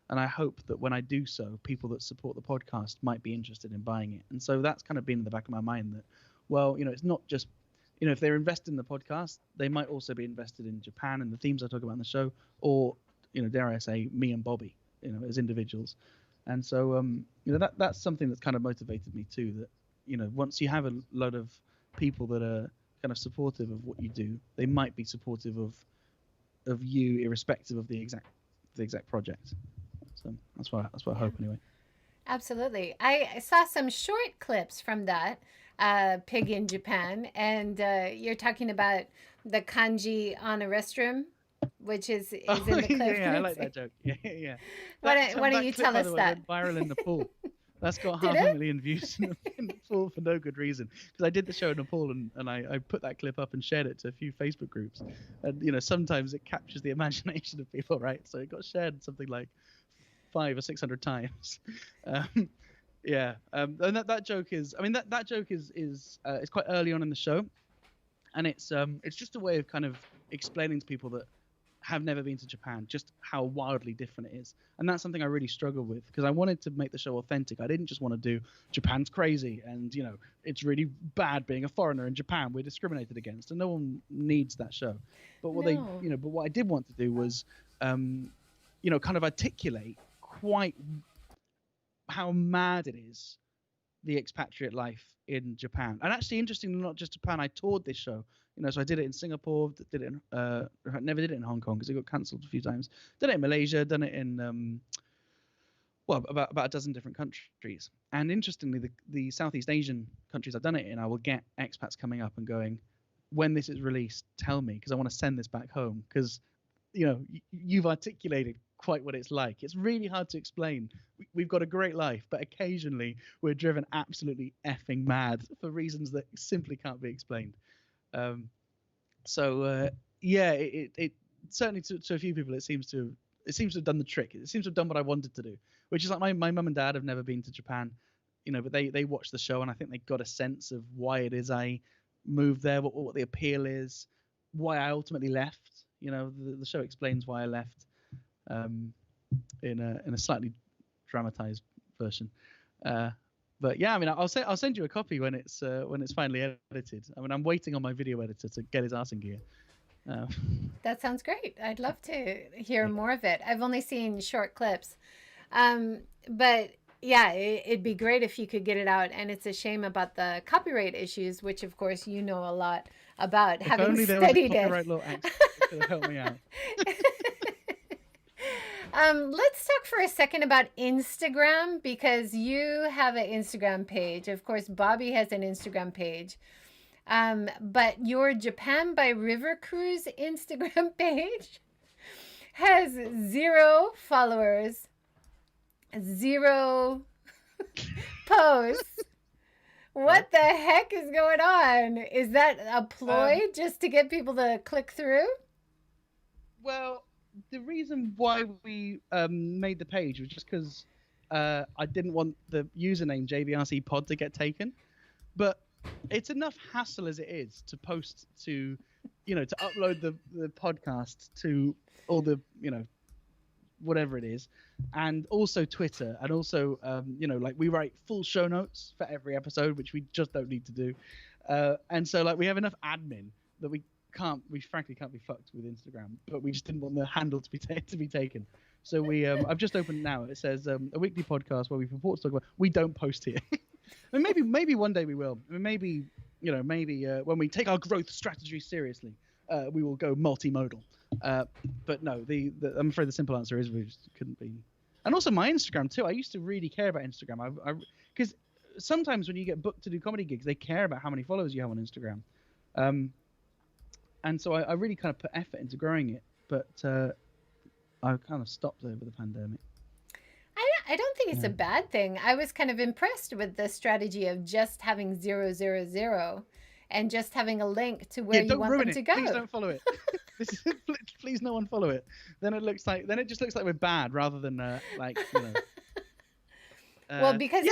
And I hope that when I do so, people that support the podcast might be interested in buying it. And so that's kind of been in the back of my mind that, well, it's not just, if they're invested in the podcast, they might also be invested in Japan and the themes I talk about in the show, or, dare I say, me and Bobby, as individuals. And so, that's something that's kind of motivated me too, that, once you have a load of people that are kind of supportive of what you do, they might be supportive of you irrespective of the exact project. So that's what I hope anyway. Absolutely. I saw some short clips from that Pig in Japan, and you're talking about the kanji on a restroom, which is in the clip. Yeah, I like that joke. Yeah. Why don't you clip, tell by us the way, that? went viral in Nepal. That's got Did 500,000 views in Nepal for no good reason. Because I did the show in Nepal and I put that clip up and shared it to a few Facebook groups. And sometimes it captures the imagination of people, right? So it got shared something like 500 or 600 times. Yeah. And that joke is, that joke is it's quite early on in the show, and it's just a way of kind of explaining to people that have never been to Japan just how wildly different it is. And that's something I really struggle with, because I wanted to make the show authentic. I didn't just want to do Japan's crazy and it's really bad being a foreigner in Japan, we're discriminated against, and no one needs that show. But what but what I did want to do was kind of articulate quite how mad it is, the expatriate life in Japan. And actually, interestingly, not just Japan, I toured this show. So I did it in Singapore, never did it in Hong Kong because it got cancelled a few times. Did it in Malaysia, done it in about a dozen different countries. And interestingly, the Southeast Asian countries I've done it in, I will get expats coming up and going, when this is released, tell me, because I want to send this back home, because you've articulated quite what it's like. It's really hard to explain. We've got a great life, but occasionally we're driven absolutely effing mad for reasons that simply can't be explained. certainly to a few people, it seems to have done the trick. It seems to have done what I wanted to do, which is like my mum and dad have never been to Japan, but they watched the show, and I think they got a sense of why it is I moved there, what the appeal is, why I ultimately left. The show explains why I left, in a slightly dramatized version. But yeah, I mean, I'll send you a copy when it's finally edited. I mean, I'm waiting on my video editor to get his ass in gear. That sounds great. I'd love to hear more of it. I've only seen short clips, but yeah, it'd be great if you could get it out. And it's a shame about the copyright issues, which of course you know a lot about, if having only there studied was a copyright law act that could help me out. Let's talk for a second about Instagram, because you have an Instagram page. Of course, Bobby has an Instagram page. But your Japan by River Cruise Instagram page has 0 followers, 0 posts. What the heck is going on? Is that a ploy just to get people to click through? Well, the reason why we made the page was just because I didn't want the username JBRC pod to get taken. But it's enough hassle as it is to post to upload the podcast to all the, whatever it is, and also Twitter, and also, like we write full show notes for every episode, which we just don't need to do. And so like we have enough admin that we frankly can't be fucked with Instagram, but we just didn't want the handle to be taken. So we, I've just opened now. It says a weekly podcast where we purport to talk about. We don't post here. I mean, maybe one day we will. I mean, maybe when we take our growth strategy seriously, we will go multimodal. But no, I'm afraid the simple answer is we just couldn't be. And also my Instagram too. I used to really care about Instagram. Because sometimes when you get booked to do comedy gigs, they care about how many followers you have on Instagram. And so I really kind of put effort into growing it, but I kind of stopped over the pandemic. I don't think it's a bad thing. I was kind of impressed with the strategy of just having 000 and just having a link to where you want them to go. Please don't follow it. Please no one follow it. Then it just looks like we're bad rather than well, because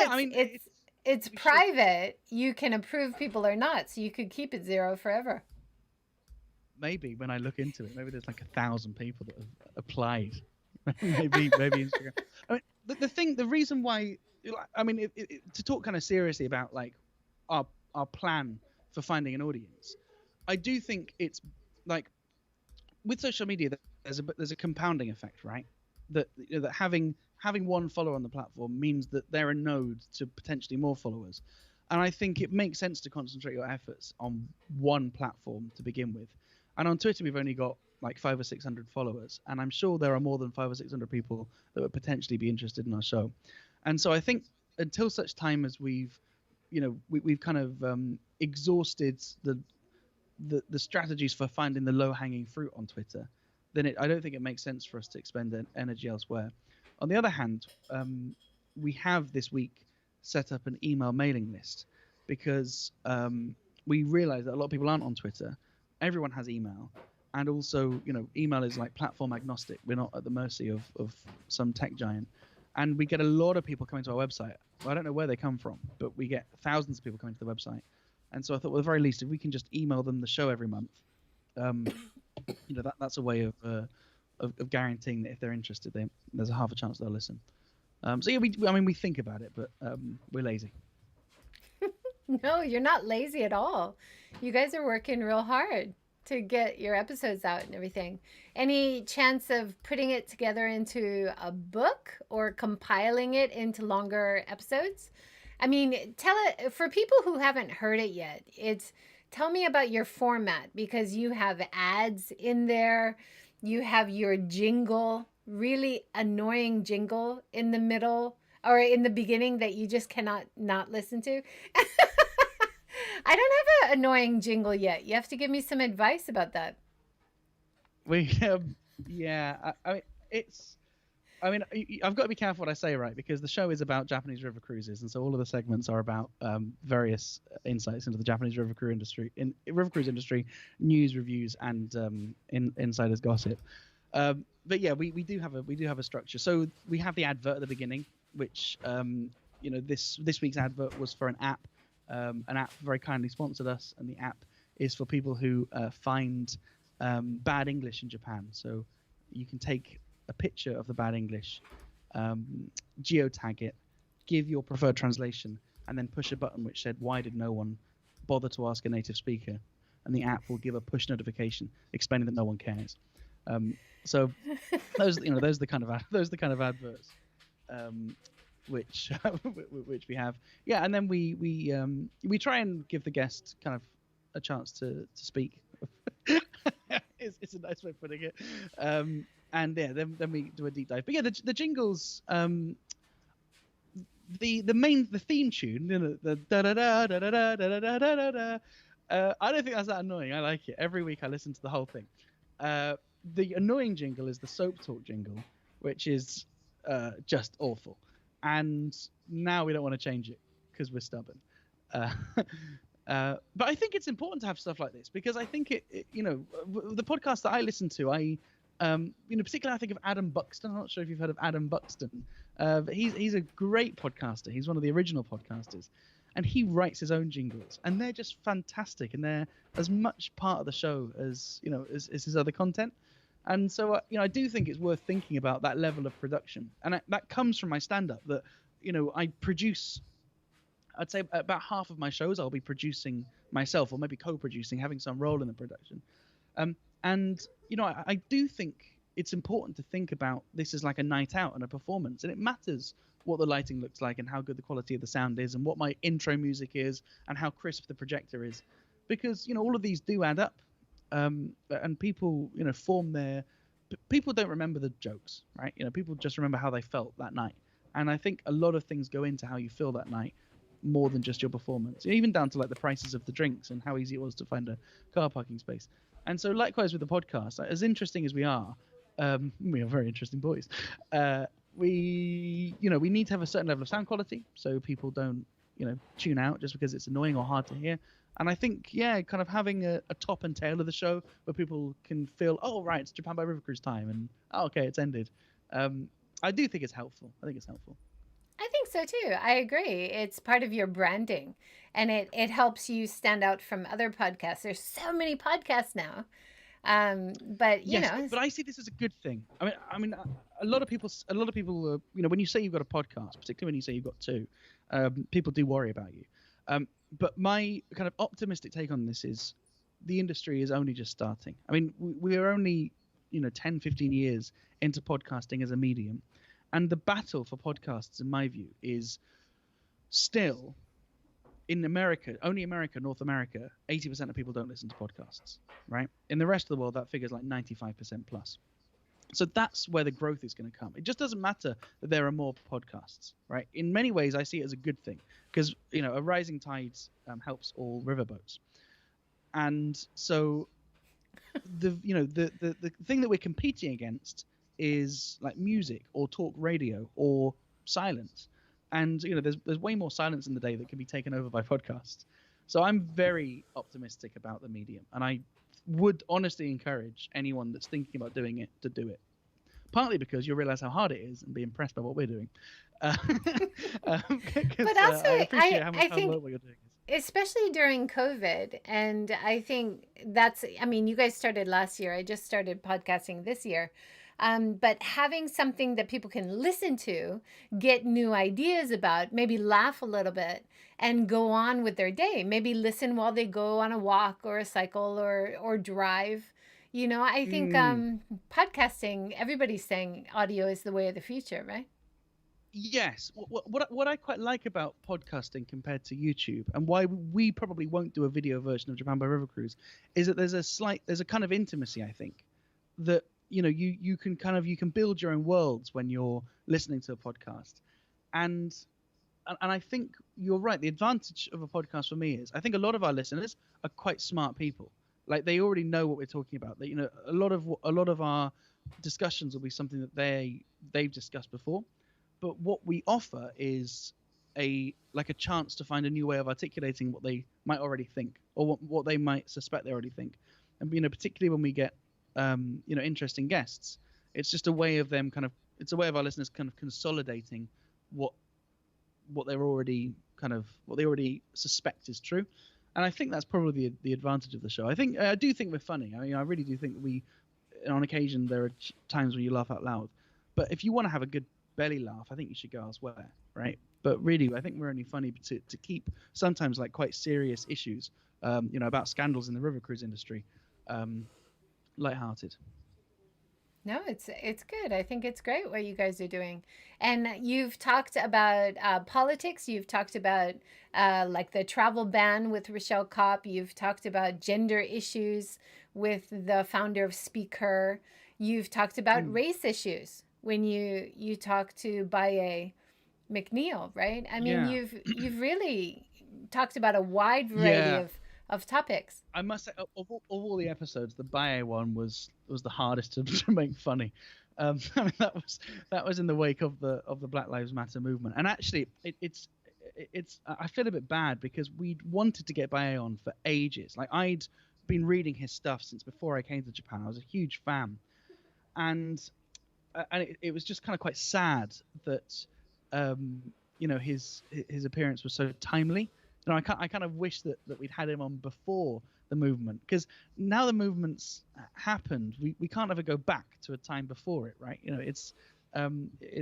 it's private. You can approve people or not, so you could keep it 0 forever. Maybe when I look into it, maybe there's like 1,000 people that have applied. maybe Instagram. I mean, the reason why, I mean, to talk kind of seriously about like our plan for finding an audience, I do think it's like with social media there's a compounding effect, right? That having one follower on the platform means that they're a node to potentially more followers, and I think it makes sense to concentrate your efforts on one platform to begin with. And on Twitter, we've only got like 500 or 600 followers, and I'm sure there are more than 500 or 600 people that would potentially be interested in our show. And so I think until such time as we've kind of exhausted the strategies for finding the low-hanging fruit on Twitter, then I don't think it makes sense for us to expend energy elsewhere. On the other hand, we have this week set up an email mailing list because we realize that a lot of people aren't on Twitter. Everyone has email. And also, email is like platform agnostic. We're not at the mercy of some tech giant. And we get a lot of people coming to our website. Well, I don't know where they come from, but we get thousands of people coming to the website. And so I thought, well, at the very least, if we can just email them the show every month, that's a way of guaranteeing that if they're interested, there's a half a chance they'll listen. So yeah, we think about it, but we're lazy. No, you're not lazy at all. You guys are working real hard to get your episodes out and everything. Any chance of putting it together into a book or compiling it into longer episodes? I mean, tell it for people who haven't heard it yet. Tell me about your format, because you have ads in there. You have your jingle, really annoying jingle in the middle or in the beginning that you just cannot not listen to. I don't have an annoying jingle yet. You have to give me some advice about that. I mean, I mean, I've got to be careful what I say, right? Because the show is about Japanese river cruises, and so all of the segments are about various insights into the Japanese river cruise industry, news, reviews, and insiders gossip. But yeah, we do have a structure. So we have the advert at the beginning, which this week's advert was for an app. An app very kindly sponsored us, and the app is for people who find bad English in Japan. So you can take a picture of the bad English, geotag it, give your preferred translation, and then push a button which said, "Why did no one bother to ask a native speaker?" And the app will give a push notification explaining that no one cares. So those are the kind of adverts which which we have. Yeah, and then we try and give the guest kind of a chance to speak. It's a nice way of putting it. And yeah, then we do a deep dive. But yeah, the jingles, the theme tune, the da da da da da da da da da da. I don't think that's that annoying. I like it. Every week I listen to the whole thing. The annoying jingle is the soap talk jingle, which is just awful. And now we don't want to change it because we're stubborn. But I think it's important to have stuff like this because I think the podcast that I listen to, particularly I think of Adam Buxton. I'm not sure if you've heard of Adam Buxton, but he's a great podcaster. He's one of the original podcasters, and he writes his own jingles, and they're just fantastic, and they're as much part of the show as as his other content. And so I do think it's worth thinking about that level of production, and that comes from my stand-up. That I produce. I'd say about half of my shows I'll be producing myself, or maybe co-producing, having some role in the production. And I do think it's important to think about this as like a night out and a performance, and it matters what the lighting looks like and how good the quality of the sound is and what my intro music is and how crisp the projector is, because all of these do add up, and people people don't remember the jokes, right? People just remember how they felt that night, and I think a lot of things go into how you feel that night more than just your performance, even down to like the prices of the drinks and how easy it was to find a car parking space. And so likewise with the podcast, as interesting as we are very interesting boys, we need to have a certain level of sound quality so people don't tune out just because it's annoying or hard to hear. And I think kind of having a top and tail of the show where people can feel, oh right, it's Japan by River Cruise time, and okay, it's ended. I do think it's helpful. I think it's helpful. I think so too. I agree. It's part of your branding, and it helps you stand out from other podcasts. There's so many podcasts now. But yes, but I see this as a good thing. I mean, a lot of people, when you say you've got a podcast, particularly when you say you've got two, people do worry about you. But my kind of optimistic take on this is the industry is only just starting. I mean, we are only 10, 15 years into podcasting as a medium. And the battle for podcasts, in my view, is still in America, only America, North America, 80% of people don't listen to podcasts, right? In the rest of the world, that figure's like 95% plus. So that's where the growth is going to come. It just doesn't matter that there are more podcasts, right? In many ways, I see it as a good thing because, a rising tide helps all riverboats. And so the thing that we're competing against is like music or talk radio or silence, and there's way more silence in the day that can be taken over by podcasts. So I'm very optimistic about the medium, and I would honestly encourage anyone that's thinking about doing it to do it, partly because you'll realize how hard it is and be impressed by what we're doing, but also I appreciate how think what you're doing is. especially during COVID. And I think you guys started last year. I just started podcasting this year. But having something that people can listen to, get new ideas about, maybe laugh a little bit, and go on with their day. Maybe listen while they go on a walk or a cycle or drive. I think podcasting, everybody's saying audio is the way of the future, right? Yes. What I quite like about podcasting compared to YouTube, and why we probably won't do a video version of Japan by River Cruise, is that there's a kind of intimacy, I think, that you can build your own worlds when you're listening to a podcast, and I think you're right. The advantage of a podcast for me is I think a lot of our listeners are quite smart people, Like they already know what we're talking about. That, a lot of our discussions will be something that they've discussed before, but what we offer is a chance to find a new way of articulating what they might already think, or what they might suspect they already think. And particularly when we get interesting guests, it's just a way of them it's a way of our listeners kind of consolidating what they already suspect is true. And I think that's probably the advantage of the show. I do think we're funny. I mean, I really do think that on occasion there are times when you laugh out loud. But if you want to have a good belly laugh, I think you should go elsewhere, right? But really, I think we're only funny to keep sometimes like quite serious issues, about scandals in the river cruise industry, lighthearted. No, it's good. I think it's great what you guys are doing. And you've talked about politics. You've talked about like the travel ban with Rochelle Kopp. You've talked about gender issues with the founder of Speak Her. You've talked about race issues when you talk to Baye McNeil, right? I mean, Yeah. you've really talked about a wide variety Yeah. of topics. I must say, of all the episodes, the Baye one was the hardest to make funny. I mean, that was in the wake of the Black Lives Matter movement, and actually, it's I feel a bit bad because we'd wanted to get Baye on for ages. Like I'd been reading his stuff since before I came to Japan. I was a huge fan, and it was just kind of quite sad that his appearance was so timely. I kind of wish that we'd had him on before the movement, because now the movement's happened, we can't ever go back to a time before it, right? It's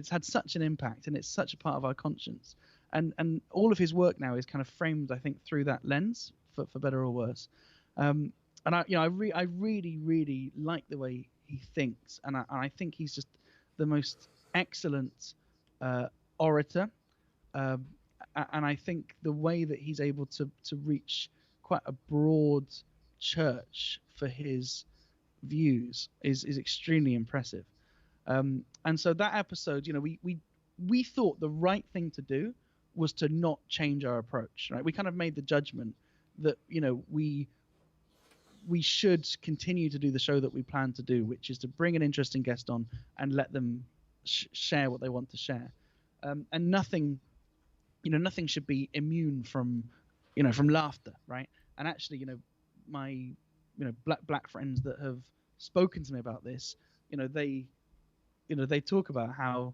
had such an impact, and it's such a part of our conscience, and all of his work now is kind of framed, I think, through that lens, for better or worse. And I really, really like the way he thinks, and I think he's just the most excellent orator. And I think the way that he's able to reach quite a broad church for his views is extremely impressive. And so that episode, we thought the right thing to do was to not change our approach, right? We kind of made the judgment that we should continue to do the show that we plan to do, which is to bring an interesting guest on and let them share what they want to share, and nothing should be immune from laughter, right? And actually, my black friends that have spoken to me about this, they talk about how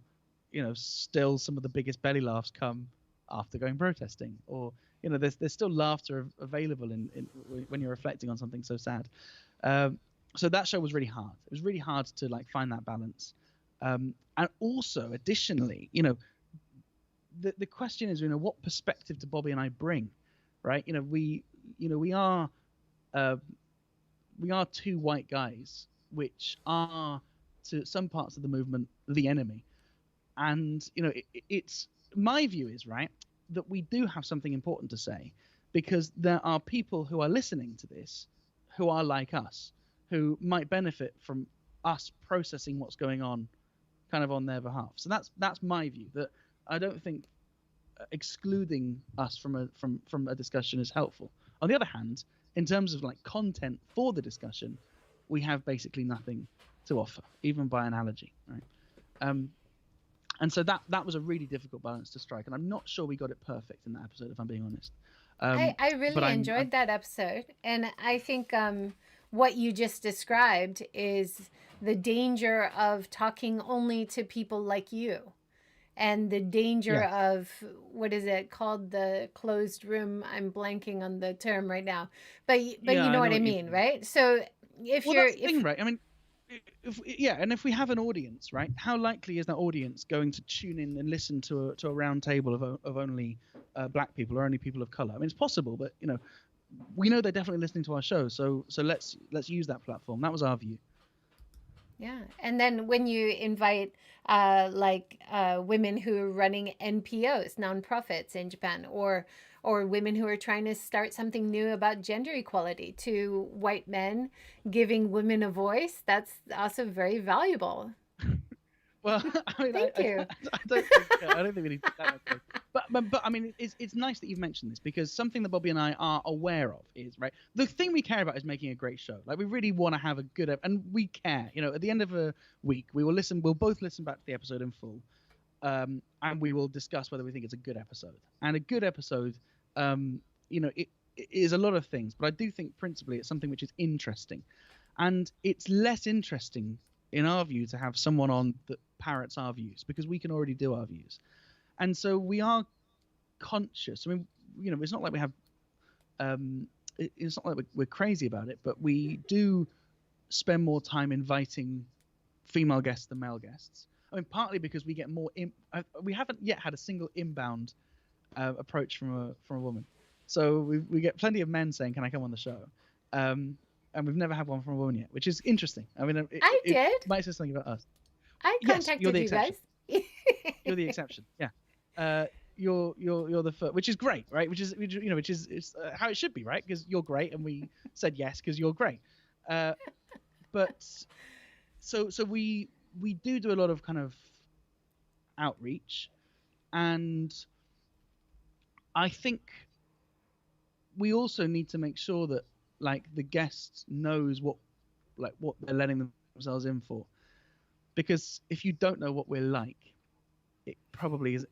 still some of the biggest belly laughs come after going protesting, or there's still laughter available in when you're reflecting on something so sad. So that show was really hard. It was really hard to find that balance, and also additionally, the question is, what perspective do Bobby and I bring, right? We are two white guys, which are to some parts of the movement the enemy, and it's my view is, right, that we do have something important to say, because there are people who are listening to this who are like us, who might benefit from us processing what's going on kind of on their behalf. So that's my view, that I don't think excluding us from a discussion is helpful. On the other hand, in terms of content for the discussion, we have basically nothing to offer, even by analogy, right? And so that was a really difficult balance to strike, and I'm not sure we got it perfect in that episode, if I'm being honest. I really enjoyed that episode, and I think what you just described is the danger of talking only to people like you, and the danger of, what is it called, the closed room? I'm blanking on the term right now, but you know what I mean, right? So if that's the thing, right? I mean, and if we have an audience, right, how likely is that audience going to tune in and listen to a round table of only black people or only people of color? I mean, it's possible, but we know they're definitely listening to our show, so let's use that platform. That was our view. Yeah, and then when you invite women who are running NPOs, nonprofits in Japan, or women who are trying to start something new about gender equality, to white men giving women a voice, that's also very valuable. Well, I mean, Thank you. I don't think we need that much. But I mean, it's nice that you've mentioned this, because something that Bobby and I are aware of is, right, the thing we care about is making a great show. Like, we really want to have a good, and we care. You know, at the end of a week, we'll both listen back to the episode in full, and we will discuss whether we think it's a good episode. And a good episode, it is a lot of things, but I do think principally it's something which is interesting, and it's less interesting in our view to have someone on that parrots our views, because we can already do our views. And so we are conscious. I mean, it's not like we have, it's not like we're crazy about it, but we do spend more time inviting female guests than male guests. I mean, partly because we get more. We haven't yet had a single inbound approach from a woman, so we get plenty of men saying, "Can I come on the show?" And we've never had one from a woman yet, which is interesting. I mean, it might say something about us. I contacted you're the you exception. guys. You're the exception. Yeah. You're the first, which is great, right? Which is it's how it should be, right? Because you're great, and we said yes because you're great. But so we do a lot of kind of outreach, and I think we also need to make sure that, like, the guest knows what they're letting themselves in for, because if you don't know what we're like, it probably isn't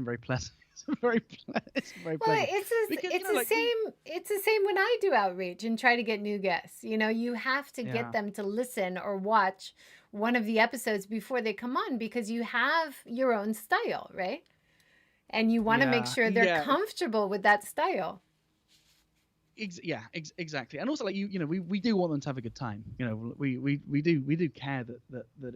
very pleasant. It's very pleasant. Well, it's the same when I do outreach and try to get new guests. You have to get them to listen or watch one of the episodes before they come on, because you have your own style, right? And you want to make sure they're comfortable with that style. Exactly. And also, like, we do want them to have a good time. We do care that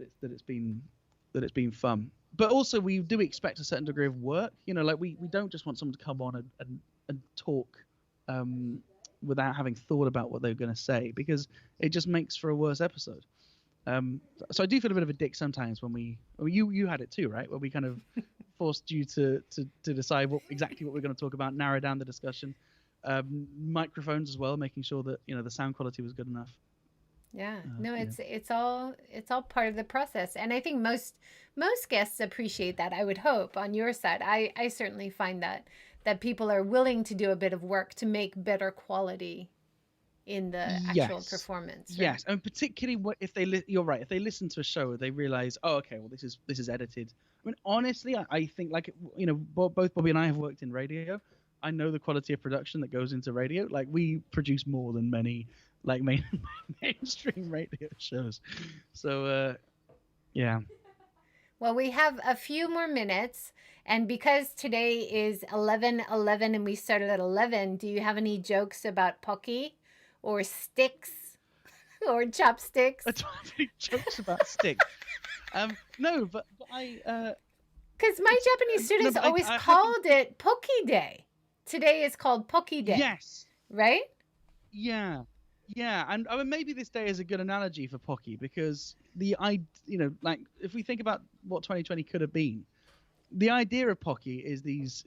it's been fun. But also, we do expect a certain degree of work. Like, we don't just want someone to come on and talk without having thought about what they're going to say, because it just makes for a worse episode. So I do feel a bit of a dick sometimes when you had it too, right? Where we kind of forced you to decide exactly what we're going to talk about, narrow down the discussion. Microphones as well, making sure that the sound quality was good enough. It's all part of the process, and I think most guests appreciate that. I would hope on your side. I certainly find that people are willing to do a bit of work to make better quality in the actual performance. Right? Yes, and particularly if you're right. If they listen to a show, they realize, oh, okay, well, this is edited. I mean, honestly, I think, like, both Bobby and I have worked in radio. I know the quality of production that goes into radio. Like, we produce more than many, like, mainstream radio shows. So, yeah. Well, we have a few more minutes, and because today is 11:11 and we started at 11, do you have any jokes about Poki or sticks or chopsticks? Any jokes about sticks? No, but I. Because my Japanese students always called it Poki Day. Today is called Poki Day. Yes. Right? Yeah. And I mean, maybe this day is a good analogy for Poki, because like, if we think about what 2020 could have been, the idea of Poki is this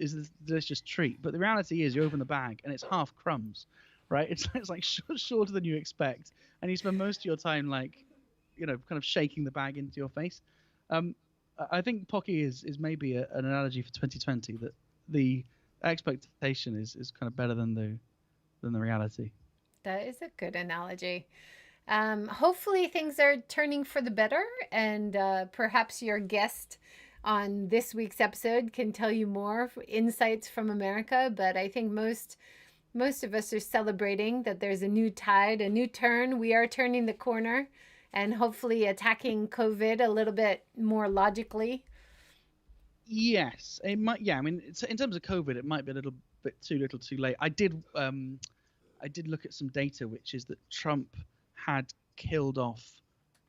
delicious treat, but the reality is you open the bag and it's half crumbs, right? It's like shorter than you expect, and you spend most of your time, like, kind of shaking the bag into your face. I think Poki is maybe an analogy for 2020, that the expectation is kind of better than the reality. That is a good analogy. Hopefully things are turning for the better, and perhaps your guest on this week's episode can tell you more insights from America. But I think most of us are celebrating that there's a new tide, a new turn. We are turning the corner, and hopefully attacking COVID a little bit more logically. Yes, it might. Yeah, I mean, in terms of COVID, it might be a little bit too little, too late. I did look at some data, which is that Trump had killed off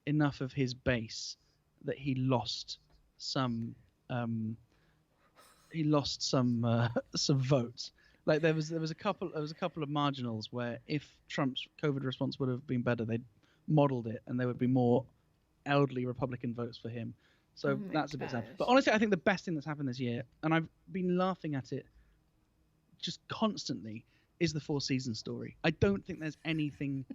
enough of his base that he lost some some votes. Like, there was a couple of marginals where, if Trump's COVID response would have been better, they'd modeled it, and there would be more elderly Republican votes for him. So that's a bit sad. But honestly, I think the best thing that's happened this year, and I've been laughing at it just constantly, is the Four Seasons story. I don't think there's anything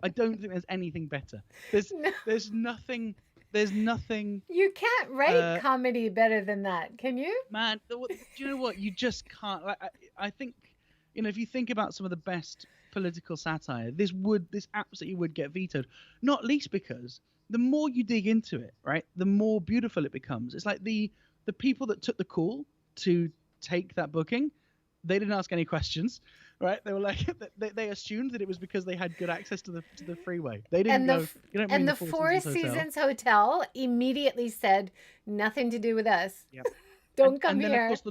better. There's nothing There's nothing. You can't write comedy better than that, can you? Man, do you know what? You just can't. Like, I think, if you think about some of the best political satire, this absolutely would get vetoed. Not least because the more you dig into it, right, the more beautiful it becomes. It's like the people that took the call to take that booking, they didn't ask any questions, right? They were like, they assumed that it was because they had good access to the freeway. They didn't go. You don't mean the Four Seasons Hotel immediately said nothing to do with us. Yep. Don't come here. And then of course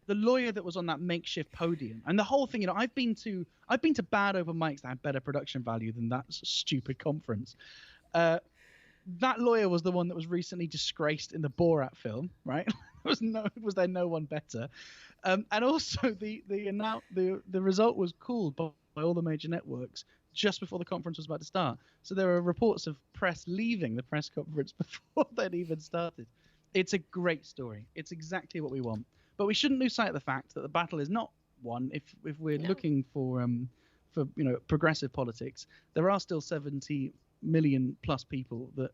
the lawyer that was on that makeshift podium, and the whole thing. I've been to bad open mics that had better production value than that stupid conference. That lawyer was the one that was recently disgraced in the Borat film, right? Was there no one better? And also the result was called by all the major networks just before the conference was about to start. So there were reports of press leaving the press conference before they'd even started. It's a great story. It's exactly what we want. But we shouldn't lose sight of the fact that the battle is not won. If we're looking for progressive politics, there are still 70 million plus people that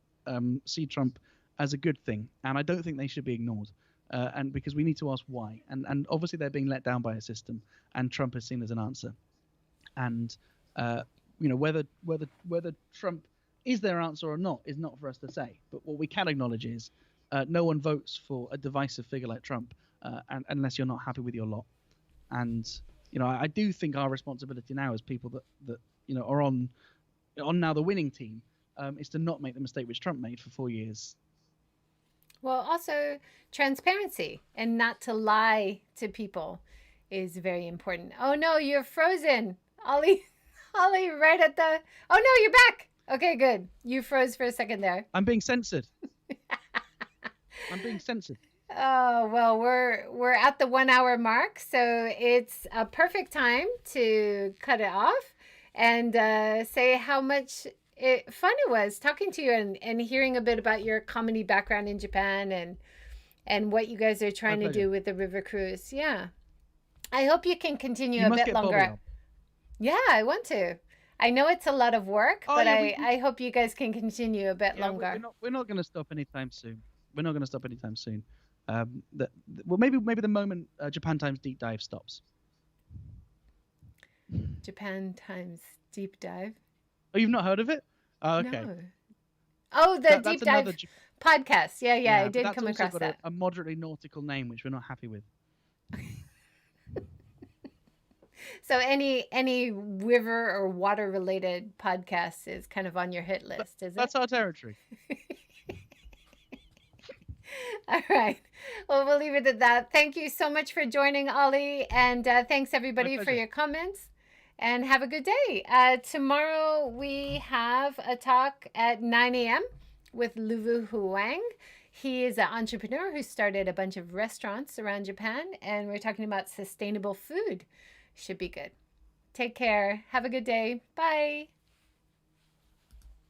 see Trump as a good thing, and I don't think they should be ignored. And because we need to ask why, and obviously they're being let down by a system, and Trump is seen as an answer. And whether Trump is their answer or not is not for us to say. But what we can acknowledge is no one votes for a divisive figure like Trump, unless you're not happy with your lot. And I do think our responsibility now as people that are on now the winning team is to not make the mistake which Trump made for 4 years. Well, also transparency and not to lie to people is very important. Oh no, you're frozen, Ollie. Ollie, right at the. Oh no, you're back. Okay, good. You froze for a second there. I'm being censored. I'm being censored. Oh well, we're at the 1 hour mark, so it's a perfect time to cut it off and say how much fun it was talking to you and hearing a bit about your comedy background in Japan and what you guys are trying to do with the river cruise. Yeah, I hope you can continue a bit longer. Yeah, I want to. I know it's a lot of work, but I hope you guys can continue a bit longer. We're not going to stop anytime soon. Maybe the moment Japan Times Deep Dive stops. Japan Times Deep Dive. Oh, you've not heard of it? Oh, okay. No. Oh, the Deep Dive podcast. Yeah, I did come across that. A moderately nautical name, which we're not happy with. So any river or water related podcast is kind of on your hit list, is it? That's our territory. All right. Well, we'll leave it at that. Thank you so much for joining, Ollie. And thanks, everybody, for your comments. And have a good day. Tomorrow we have a talk at 9 a.m. with Luvu Huang. He is an entrepreneur who started a bunch of restaurants around Japan. And we're talking about sustainable food. Should be good. Take care. Have a good day. Bye.